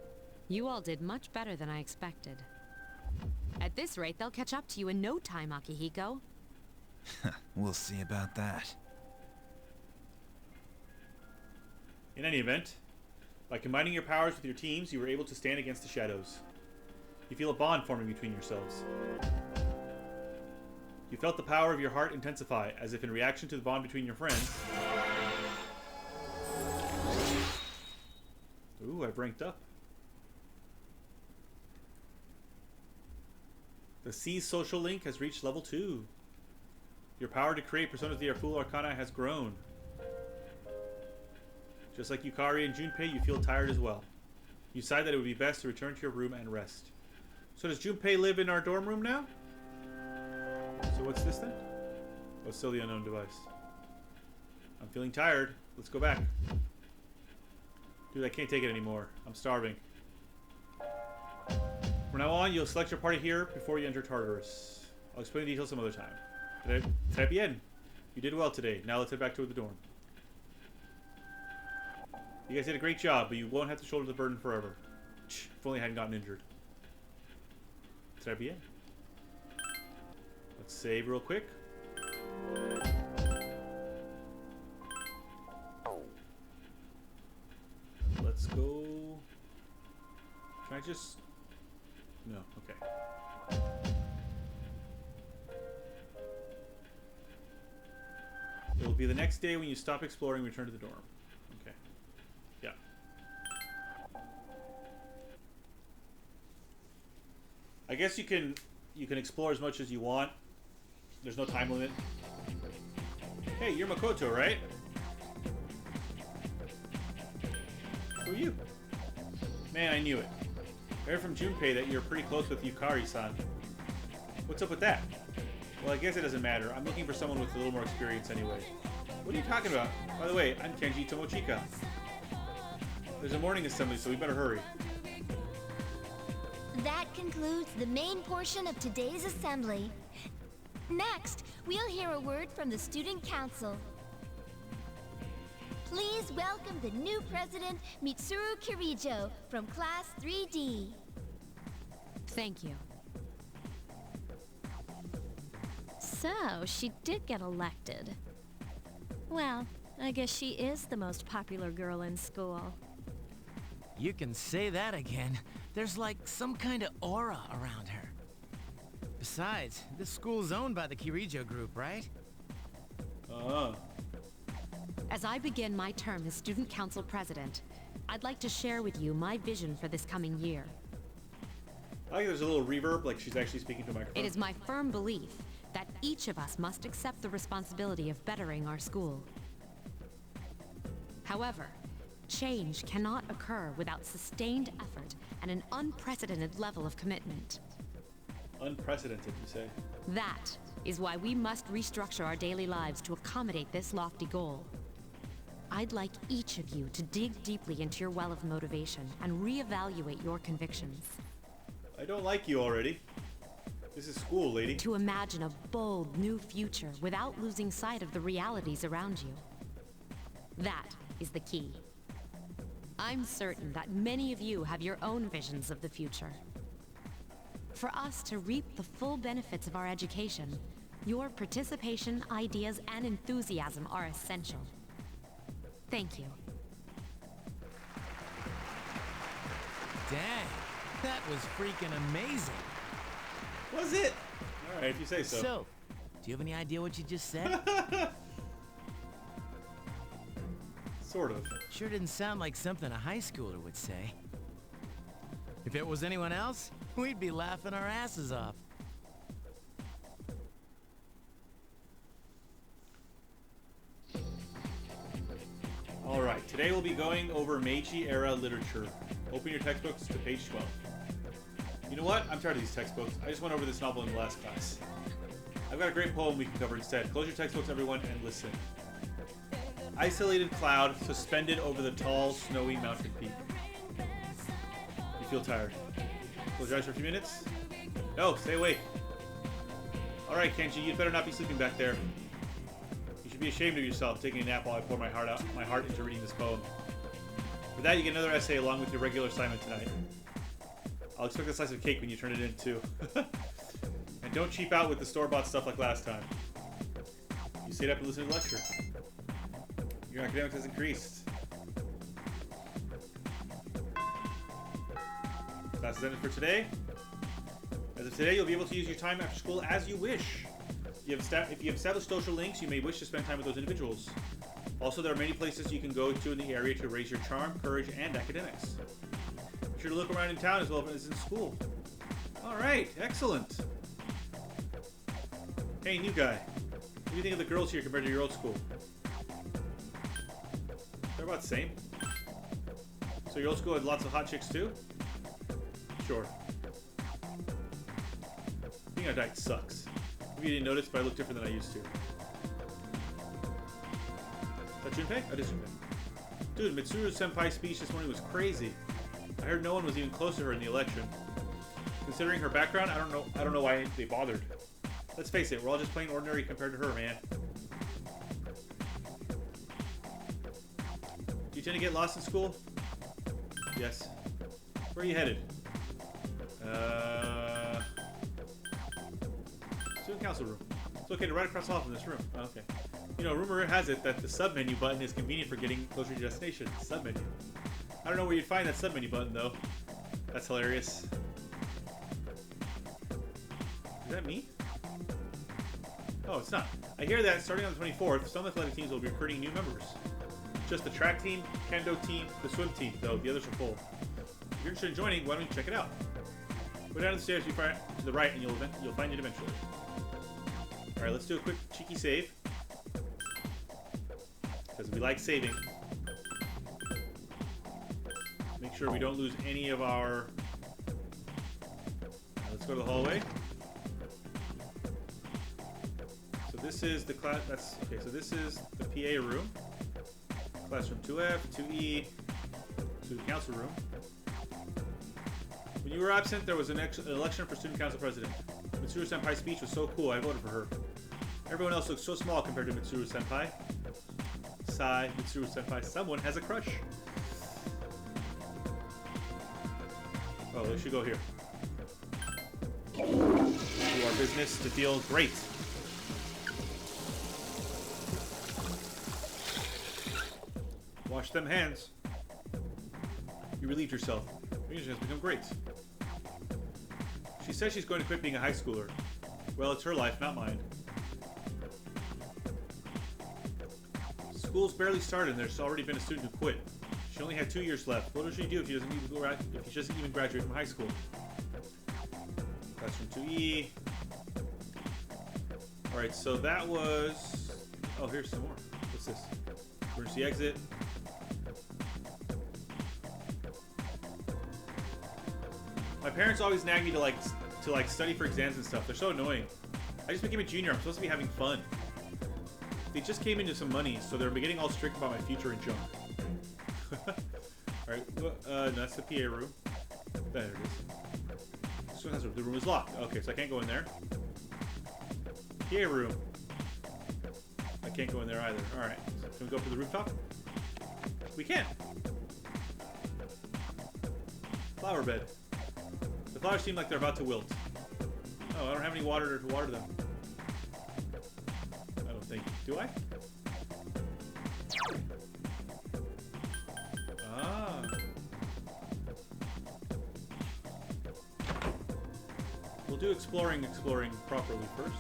[SPEAKER 5] You all did much better than I expected. At this rate, they'll catch up to you in no time, Akihiko.
[SPEAKER 9] We'll see about that.
[SPEAKER 1] In any event, by combining your powers with your teams, you were able to stand against the shadows. You feel a bond forming between yourselves. You felt the power of your heart intensify, as if in reaction to the bond between your friends. Ooh, I've ranked up. The C's social link has reached level 2. Your power to create personas via full arcana has grown. Just like Yukari and Junpei, you feel tired as well. You decide that it would be best to return to your room and rest. So does Junpei live in our dorm room now? So what's this then? Oh, still the unknown device. I'm feeling tired. Let's go back. Dude, I can't take it anymore. I'm starving. From now on, you'll select your party here before you enter Tartarus. I'll explain the details some other time. Très bien. You did well today. Now let's head back to the dorm. You guys did a great job, but you won't have to shoulder the burden forever. If only I hadn't gotten injured. Très bien. Let's save real quick. Let's go. Can I just... No, okay. It will be the next day when you stop exploring and return to the dorm. Okay. Yeah. I guess you can explore as much as you want. There's no time limit. Hey, you're Makoto, right? Who are you? Man, I knew it. I heard from Junpei that you're pretty close with Yukari-san. What's up with that? Well, I guess it doesn't matter. I'm looking for someone with a little more experience anyway. What are you talking about? By the way, I'm Kenji Tomochika. There's a morning assembly, so we better hurry.
[SPEAKER 16] That concludes the main portion of today's assembly. Next, we'll hear a word from the Student Council. Please welcome the new president, Mitsuru Kirijo, from Class 3D.
[SPEAKER 5] Thank you.
[SPEAKER 2] So, she did get elected. Well, I guess she is the most popular girl in school.
[SPEAKER 11] You can say that again. There's like some kind of aura around her. Besides, this school's owned by the Kirijo group, right?
[SPEAKER 5] As I begin my term as Student Council President, I'd like to share with you my vision for this coming year.
[SPEAKER 1] I think there's a little reverb, like she's actually speaking to a microphone.
[SPEAKER 5] It is my firm belief that each of us must accept the responsibility of bettering our school. However, change cannot occur without sustained effort and an unprecedented level of commitment.
[SPEAKER 1] Unprecedented, you say?
[SPEAKER 5] That is why we must restructure our daily lives to accommodate this lofty goal. I'd like each of you to dig deeply into your well of motivation and reevaluate your convictions.
[SPEAKER 1] I don't like you already. This is school, lady.
[SPEAKER 5] To imagine a bold new future without losing sight of the realities around you. That is the key. I'm certain that many of you have your own visions of the future. For us to reap the full benefits of our education, your participation, ideas, and enthusiasm are essential. Thank you.
[SPEAKER 11] Dang, that was freaking amazing.
[SPEAKER 1] Was it? All right, if you say so.
[SPEAKER 11] So, do you have any idea what you just said?
[SPEAKER 1] Sort of.
[SPEAKER 11] Sure didn't sound like something a high schooler would say. If it was anyone else, we'd be laughing our asses off.
[SPEAKER 1] Alright, today will be going over Meiji-era literature. Open your textbooks to page 12. You know what? I'm tired of these textbooks. I just went over this novel in the last class. I've got a great poem we can cover instead. Close your textbooks, everyone, and listen. Isolated cloud suspended over the tall, snowy mountain peak. You feel tired. Close your eyes for a few minutes. No, stay awake. Alright, Kenji, you'd better not be sleeping back there. You should be ashamed of yourself taking a nap while I pour my heart into reading this poem. For that, you get another essay along with your regular assignment tonight. I'll expect a slice of cake when you turn it in, too. And don't cheap out with the store-bought stuff like last time. You stayed up and listened to the lecture. Your academics has increased. Class is ended for today. As of today, you'll be able to use your time after school as you wish. If you have established social links, you may wish to spend time with those individuals. Also, there are many places you can go to in the area to raise your charm, courage, and academics. Be sure to look around in town as well as in school. Alright, excellent. Hey, new guy. What do you think of the girls here compared to your old school? They're about the same. So your old school had lots of hot chicks too? Sure. Being on a diet sucks. Maybe you didn't notice, but I look different than I used to. Is that Junpei? Oh, it is Junpei. Dude, Mitsuru-senpai's speech this morning was crazy. I heard no one was even close to her in the election. Considering her background, I don't know why they bothered. Let's face it, we're all just plain ordinary compared to her, man. Do you tend to get lost in school? Yes. Where are you headed? Student council room. It's located right across the hall from this room. Oh, okay. You know, rumor has it that the sub-menu button is convenient for getting closer to your destination. Sub-menu. I don't know where you'd find that sub-menu button, though. That's hilarious. Is that me? Oh, it's not. I hear that starting on the 24th, some athletic teams will be recruiting new members. Just the track team, kendo team, the swim team, though. The others are full. If you're interested in joining, why don't you check it out? Go down the stairs to the right, and you'll find it eventually. All right, let's do a quick cheeky save. Because we like saving. Make sure we don't lose any of our... let's go to the hallway. So this is the class... okay, so this is the PA room. Classroom 2F, 2E, student council room. When you were absent, there was an election for student council president. Mitsuru-senpai's speech was so cool, I voted for her. Everyone else looks so small compared to Mitsuru-senpai. Sigh, Mitsuru-senpai. Someone has a crush. Oh, we should go here. Do our business to feel great. Wash them hands. You relieved yourself. Your English has become great. She says she's going to quit being a high schooler. Well, it's her life, not mine. School's barely started and there's already been a student who quit. She only had 2 years left. What does she do if she doesn't even graduate from high school? Classroom 2E. Alright, so that was... oh, here's some more. What's this? Emergency exit. My parents always nag me to study for exams and stuff. They're so annoying. I just became a junior. I'm supposed to be having fun. They just came into some money, so they're getting all strict about my future and junk. Alright, no, that's the PA room. There it is. The room is locked. Okay, so I can't go in there. PA room. I can't go in there either. Alright, so can we go for the rooftop? We can. Flower bed. The flowers seem like they're about to wilt. Oh, I don't have any water to water them. I don't think. Do I? Ah. We'll do exploring properly first.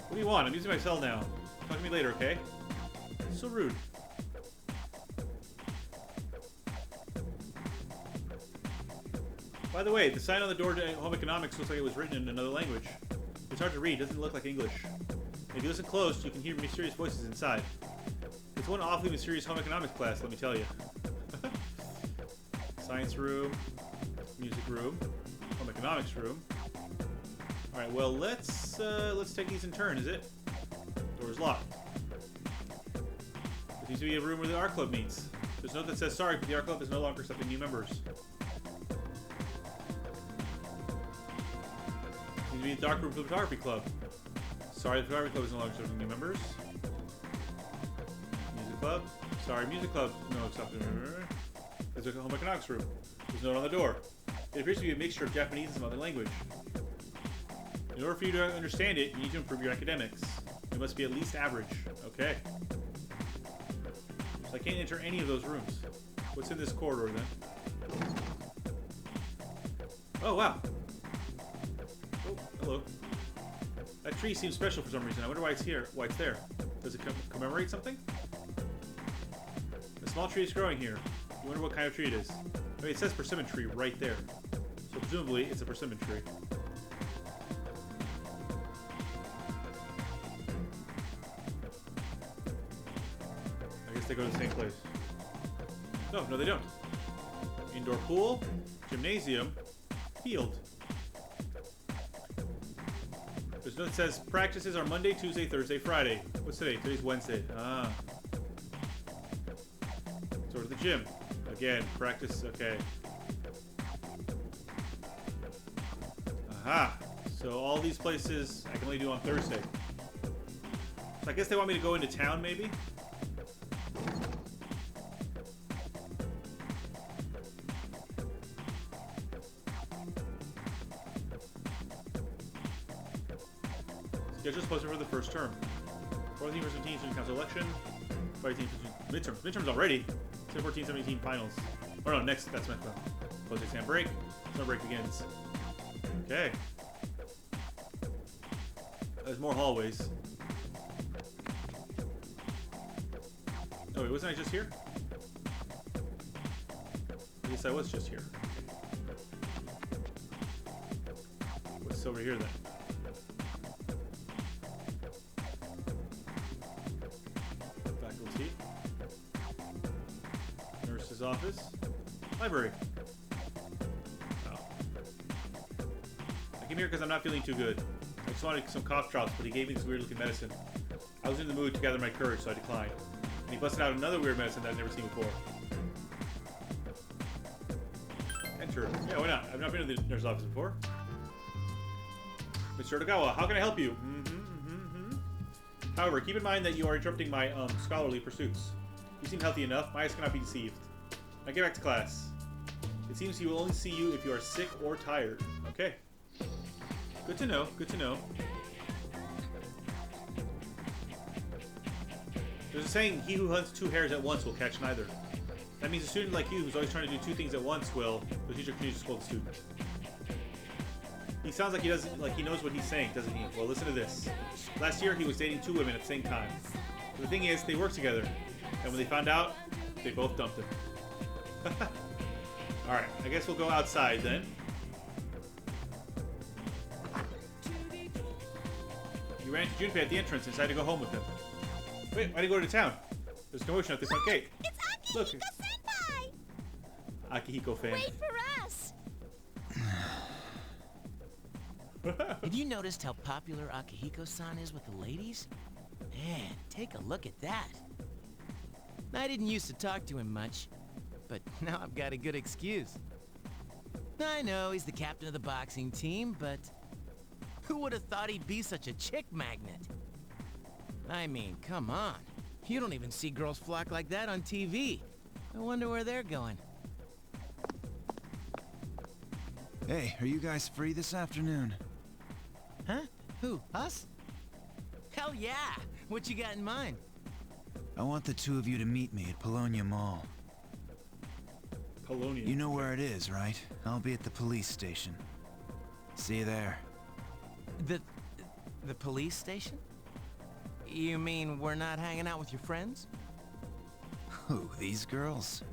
[SPEAKER 1] What do you want? I'm using my cell now. Talk to me later, okay? So rude. By the way, the sign on the door to home economics looks like it was written in another language. It's hard to read. It doesn't look like English. If you listen close, you can hear mysterious voices inside. It's one awfully mysterious home economics class, let me tell you. Science room, music room, home economics room. All right, well let's take these in turn. Is it? Door's locked. There seems to be a room where the art club meets. There's a note that says sorry, but the art club is no longer accepting new members. Seems to be a dark room for the photography club. Sorry, the photography club is no longer accepting new members. Music club. Sorry, music club. No accepting. There's a home economics room. There's a note on the door. It appears to be a mixture of Japanese and some other language. In order for you to understand it, you need to improve your academics. You must be at least average. Okay. So I can't enter any of those rooms. What's in this corridor then? Oh, wow. Oh, hello. That tree seems special for some reason. I wonder why it's here. Why it's there. Does it commemorate something? A small tree is growing here. You wonder what kind of tree it is. I mean, it says persimmon tree right there. So presumably it's a persimmon tree. I guess they go to the same place. No, they don't. Indoor pool, gymnasium, field. There's a note that says practices are Monday, Tuesday, Thursday, Friday. What's today? Today's Wednesday. Ah. So to the gym. Again, practice. Okay. Aha. So all these places I can only do on Thursday. So I guess they want me to go into town, maybe? Schedule is posted for the first term. 14 versus 17 student council election. 15 midterms. Midterms already. 14-17 finals. Or no, next. That's next one. Post exam break. Summer break begins. Okay. There's more hallways. Oh wait, wasn't I just here? I guess I was just here. What's over here then? Faculty. Nurse's office. Library. Oh. I came here because I'm not feeling too good. I just wanted some cough drops, but he gave me this weird looking medicine. I was in the mood to gather my courage, so I declined. And he busted out another weird medicine that I've never seen before. Enter. Yeah, why not? I've not been to the nurse's office before. Mr. Otogawa, how can I help you? However, keep in mind that you are interrupting my scholarly pursuits. You seem healthy enough. My eyes cannot be deceived. Now get back to class. It seems he will only see you if you are sick or tired. Okay. Good to know. Good to know. There's a saying, he who hunts two hares at once will catch neither. That means a student like you who's always trying to do two things at once will, the teacher continues to scold the student. He sounds like he doesn't, like he knows what he's saying, doesn't he? Well, listen to this. Last year, he was dating two women at the same time. But the thing is, they worked together. And when they found out, they both dumped him. Alright, I guess we'll go outside then. You ran into Junpei at the entrance and decided to go home with him. Wait, why'd he go to town? There's commotion at the front gate.
[SPEAKER 2] It's
[SPEAKER 1] Look.
[SPEAKER 2] Akihiko-senpai!
[SPEAKER 1] Akihiko fan.
[SPEAKER 2] Wait for us!
[SPEAKER 11] Have you noticed how popular Akihiko-san is with the ladies? Man, take a look at that. I didn't used to talk to him much, but now I've got a good excuse. I know he's the captain of the boxing team, but who would have thought he'd be such a chick magnet? I mean, come on. You don't even see girls flock like that on TV. I wonder where they're going.
[SPEAKER 9] Hey, are you guys free this afternoon?
[SPEAKER 11] Huh? Who? Us? Hell yeah! What you got in mind?
[SPEAKER 9] I want the two of you to meet me at Polonia Mall.
[SPEAKER 1] Polonia.
[SPEAKER 9] You know where it is, right? I'll be at the police station. See you there.
[SPEAKER 11] The police station? You mean we're not hanging out with your friends?
[SPEAKER 9] Who, these girls?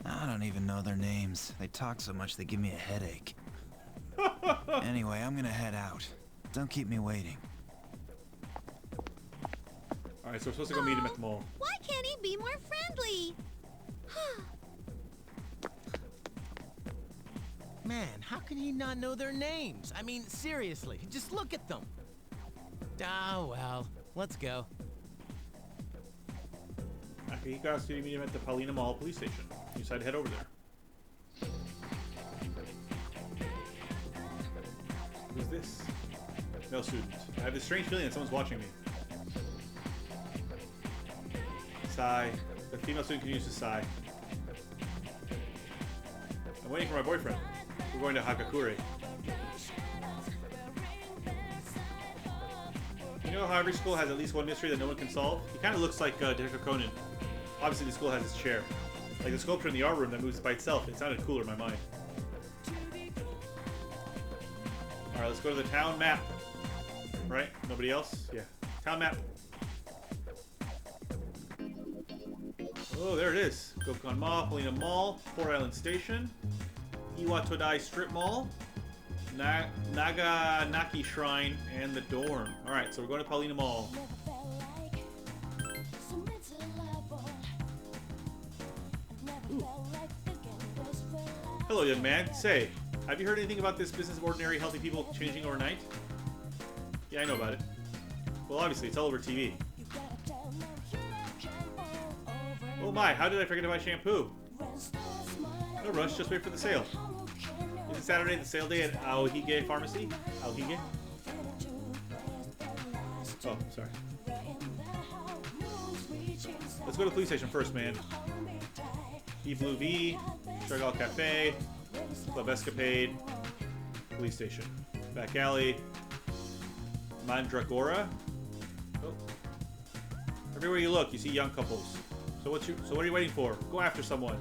[SPEAKER 9] I don't even know their names. They talk so much they give me a headache. Anyway, I'm gonna head out. Don't keep me waiting.
[SPEAKER 1] Alright, so we're supposed to go meet him at the mall.
[SPEAKER 2] Why can't he be more friendly?
[SPEAKER 11] Man, how can he not know their names? I mean, seriously, just look at them. Ah, well, let's go.
[SPEAKER 1] Akihiko asked you to meet him at the Paulina Mall police station. You decide to head over there. Who's this? Male student. I have this strange feeling that someone's watching me. Sigh. The female student continues to sigh. I'm waiting for my boyfriend. We're going to Hagakure. You know how every school has at least one mystery that no one can solve? He kind of looks like Detective Conan. Obviously, the school has its chair. Like the sculpture in the art room that moves by itself. It sounded cooler in my mind. Alright, let's go to the town map. Right? Nobody else? Yeah. Town map. Oh, there it is. Gokon Mall, Paulina Mall, Port Island Station, Iwatodai Strip Mall, Naganaki Shrine, and the dorm. Alright, so we're going to Paulina Mall. Ooh. Hello, young man. Say, have you heard anything about this business of ordinary, healthy people changing overnight? Yeah, I know about it. Well, obviously, it's all over TV. Oh my, how did I forget to buy shampoo? No rush, just wait for the sale. Is it Saturday, the sale day at Aohige Pharmacy? Aohige? Oh, sorry. Let's go to the police station first, man. Blue V, Stragal Cafe, Club Escapade, police station. Back alley, Mandragora. Oh. Everywhere you look, you see young couples. So what are you waiting for? Go after someone.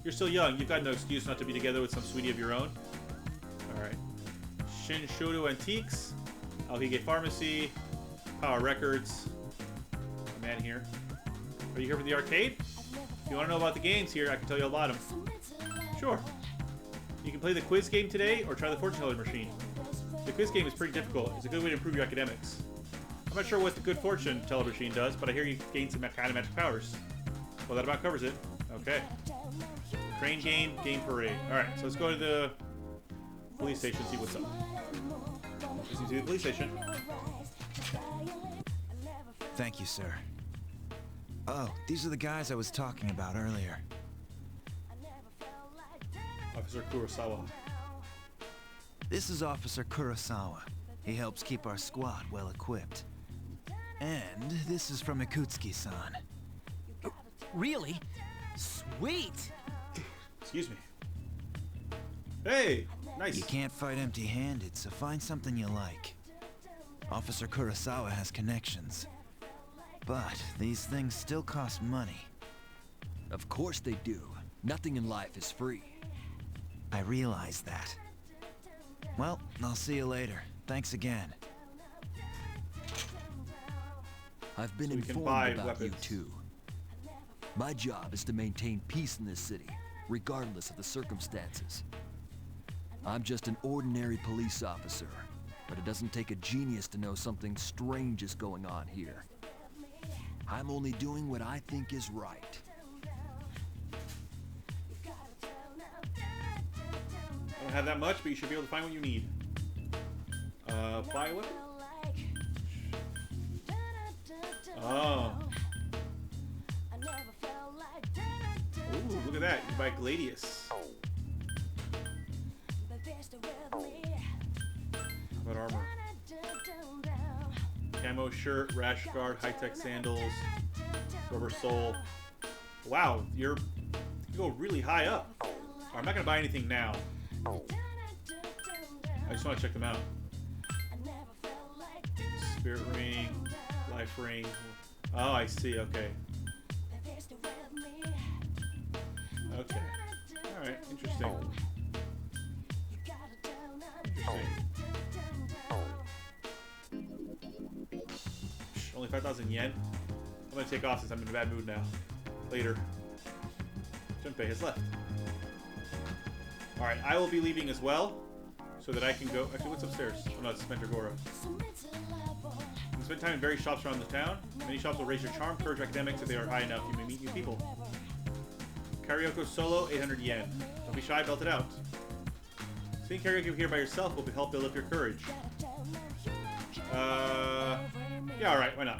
[SPEAKER 1] You're still young. You've got no excuse not to be together with some sweetie of your own. Alright. Shin Shodo Antiques. Aohige Pharmacy. Power Records. A man here. Are you here for the arcade? If you want to know about the games here, I can tell you about them. Sure. You can play the quiz game today or try the fortune teller machine. The quiz game is pretty difficult. It's a good way to improve your academics. I'm not sure what the good fortune teller machine does, but I hear you gain some kind of magic powers. Well, that about covers it. Okay. Train game, game parade. Alright, so let's go to the police station and see what's up. This is the police station.
[SPEAKER 9] Thank you, sir. Oh, these are the guys I was talking about earlier.
[SPEAKER 1] Officer Kurosawa.
[SPEAKER 9] This is Officer Kurosawa. He helps keep our squad well equipped. And this is from Ikutsuki-san.
[SPEAKER 11] Really? Sweet!
[SPEAKER 1] Excuse me. Hey! Nice.
[SPEAKER 9] You can't fight empty-handed, so find something you like. Officer Kurosawa has connections. But these things still cost money.
[SPEAKER 17] Of course they do. Nothing in life is free.
[SPEAKER 9] I realize that. Well, I'll see you later. Thanks again.
[SPEAKER 17] I've been
[SPEAKER 1] So we can
[SPEAKER 17] informed
[SPEAKER 1] buy
[SPEAKER 17] about
[SPEAKER 1] weapons.
[SPEAKER 17] you two. My job is to maintain peace in this city, regardless of the circumstances. I'm just an ordinary police officer, but it doesn't take a genius to know something strange is going on here. I'm only doing what I think is right.
[SPEAKER 1] I don't have that much, but you should be able to find what you need. Buy a weapon? Oh. Ooh, look at that. You can buy Gladius. How about armor? Camo shirt, rash guard, high-tech sandals, rubber sole. Wow, you go really high up. I'm not gonna buy anything now. I just want to check them out. Spirit ring, life ring. Oh, I see. Okay. Okay. All right. Interesting. Only 5,000 yen. I'm gonna take off since I'm in a bad mood now. Later. Junpei has left. Alright, I will be leaving as well, so that I can go... Actually, what's upstairs? Oh no, it's Mandragora. Spend time in various shops around the town. Many shops will raise your charm, courage, academics. If they are high enough, you may meet new people. Karaoke solo, 800 yen. Don't be shy, belt it out. Sing karaoke here by yourself will help build up your courage. Yeah, alright, why not?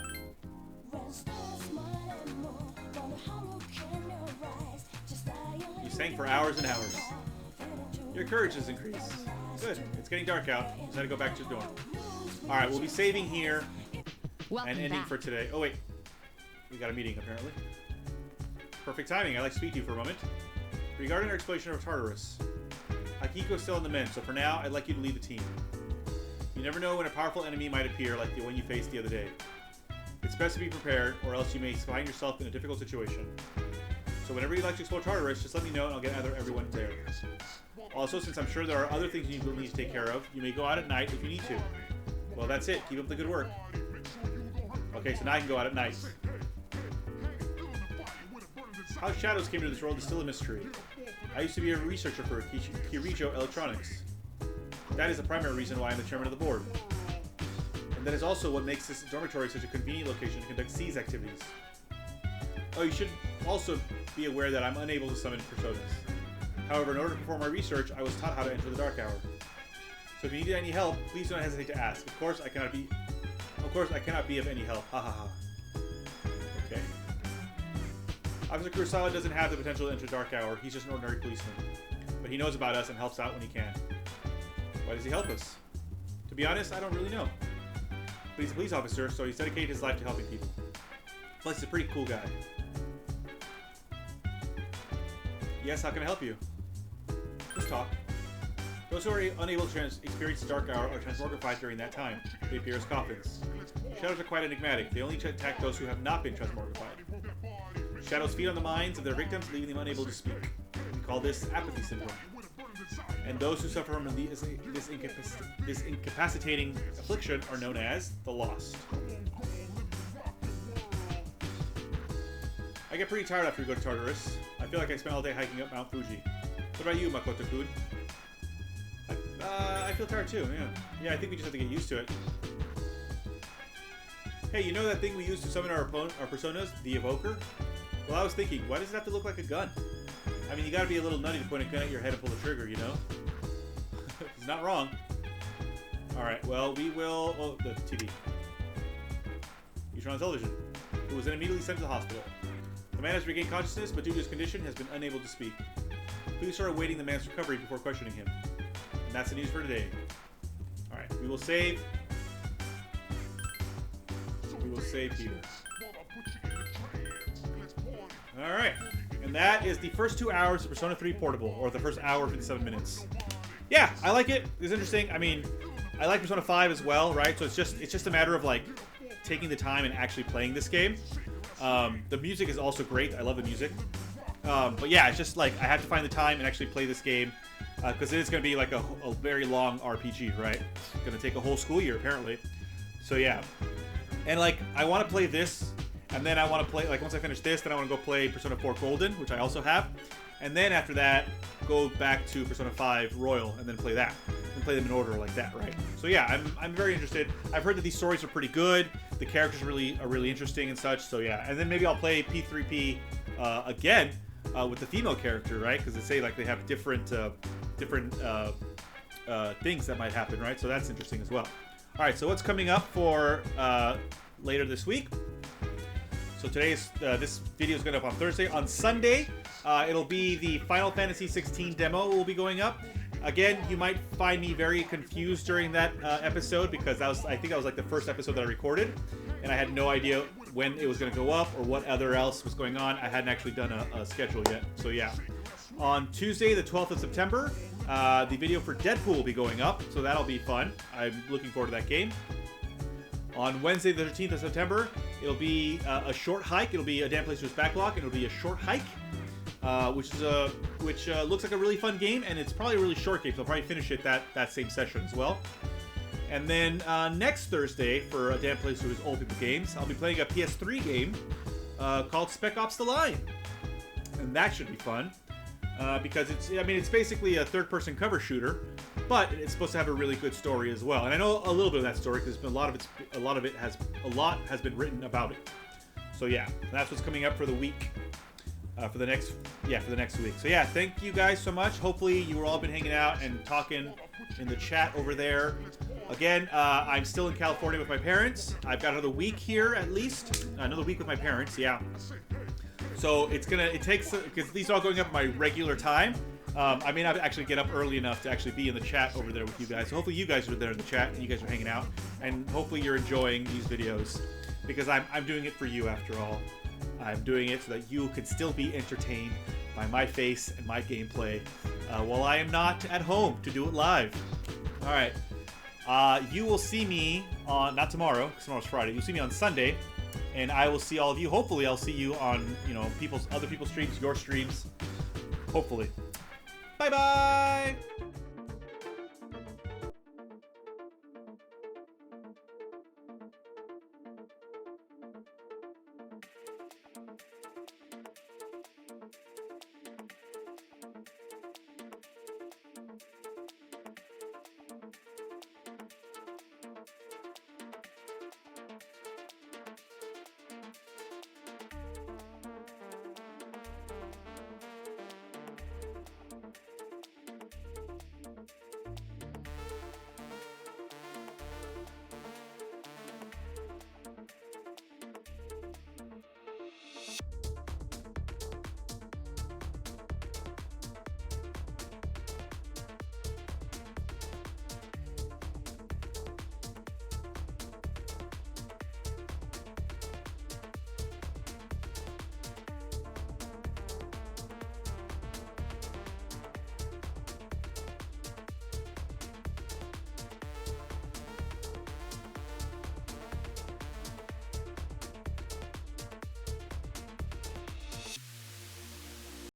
[SPEAKER 1] You sang for hours and hours. Your courage has increased. Good. It's getting dark out. You just had to go back to the dorm. Alright, we'll be saving here and ending for today. Oh, wait. We got a meeting, apparently. Perfect timing. I'd like to speak to you for a moment. Regarding our exploration of Tartarus, Akiko's still in the men, so for now, I'd like you to lead the team. You never know when a powerful enemy might appear like the one you faced the other day. It's best to be prepared, or else you may find yourself in a difficult situation. So whenever you'd like to explore Tartarus, just let me know and I'll get everyone there. Also, since I'm sure there are other things you will need to take care of, you may go out at night if you need to. Well, that's it. Keep up the good work. Okay, so now I can go out at night. How Shadows came into this world is still a mystery. I used to be a researcher for Kirijo Electronics. That is the primary reason why I'm the chairman of the board. And that is also what makes this dormitory such a convenient location to conduct C's activities. Oh, you should also be aware that I'm unable to summon personas. However, in order to perform my research, I was taught how to enter the Dark Hour. So if you need any help, please don't hesitate to ask. Of course, I cannot be of any help. Ha ha ha. Okay. Officer Kurosawa doesn't have the potential to enter Dark Hour. He's just an ordinary policeman. But he knows about us and helps out when he can. Why does he help us? To be honest, I don't really know. But he's a police officer, so he's dedicated his life to helping people. Plus, he's a pretty cool guy. Yes, how can I help you? Just talk. Those who are unable to experience the Dark Hour are transmogrified during that time. They appear as coffins. Shadows are quite enigmatic. They only attack those who have not been transmogrified. Shadows feed on the minds of their victims, leaving them unable to speak. We call this apathy syndrome. And those who suffer from this incapacitating affliction are known as the Lost. I get pretty tired after we go to Tartarus. I feel like I spent all day hiking up Mount Fuji. What about you, Makoto-kun? I feel tired too, yeah. Yeah, I think we just have to get used to it. Hey, you know that thing we use to summon our personas? The Evoker? Well, I was thinking, why does it have to look like a gun? I mean, you gotta be a little nutty to point a gun at your head and pull the trigger, you know? He's not wrong. Alright, well, we will... Oh, the TV. You turn on television. Who was then immediately sent to the hospital. The man has regained consciousness, but due to his condition, has been unable to speak. Police are awaiting the man's recovery before questioning him. And that's the news for today. Alright, we will save... We will save here. Alright. And that is the first 2 hours of Persona 3 Portable, or the first hour, 57 minutes. Yeah, I like it. It's interesting. I mean, I like Persona 5 as well, right? So it's just a matter of, like, taking the time and actually playing this game. The music is also great. I love the music. But yeah, it's just, like, I have to find the time and actually play this game, because it is going to be, like, a very long RPG, right? It's going to take a whole school year, apparently. So yeah. And, like, I want to play this... And then I want to play, like, once I finish this, then I want to go play Persona 4 Golden, which I also have. And then after that, go back to Persona 5 Royal, and then play that. And play them in order like that, right? So yeah, I'm very interested. I've heard that these stories are pretty good. The characters are really interesting and such, so yeah. And then maybe I'll play P3P again with the female character, right? Because they say, like, they have different things that might happen, right? So that's interesting as well. Alright, so what's coming up for later this week? So today's this video is going up on Thursday. On Sunday, it'll be the Final Fantasy 16 demo will be going up. Again, you might find me very confused during that episode because I think that was like the first episode that I recorded, and I had no idea when it was going to go up or what other else was going on. I hadn't actually done a schedule yet. So yeah, on Tuesday, the 12th of September, the video for Deadpool will be going up. So that'll be fun. I'm looking forward to that game. On Wednesday, the 13th of September, it'll be a short hike. It'll be a Dan Plays to His Backlog, and it'll be a short hike, which looks like a really fun game, and it's probably a really short game, so I'll probably finish it that same session as well. And then next Thursday, for Dan Plays to His Old People Games, I'll be playing a PS3 game called Spec Ops: The Line, and that should be fun. because it's basically a third-person cover shooter, but it's supposed to have a really good story as well. And I know a little bit of that story because a lot has been written about it. So yeah, that's what's coming up for the week, for the next week. So yeah, thank you guys so much. Hopefully you all been hanging out and talking in the chat over there. Again, I'm still in California with my parents. I've got another week here at least. Another week with my parents, yeah. So it takes, because these are all going up my regular time. I may not actually get up early enough to actually be in the chat over there with you guys. So hopefully you guys are there in the chat and you guys are hanging out. And hopefully you're enjoying these videos. Because I'm doing it for you after all. I'm doing it so that you can still be entertained by my face and my gameplay while I am not at home to do it live. Alright. You will see me on, not tomorrow, because tomorrow's Friday. You'll see me on Sunday. And I will see all of you. Hopefully I'll see you on, other people's streams, your streams. Hopefully. Bye-bye!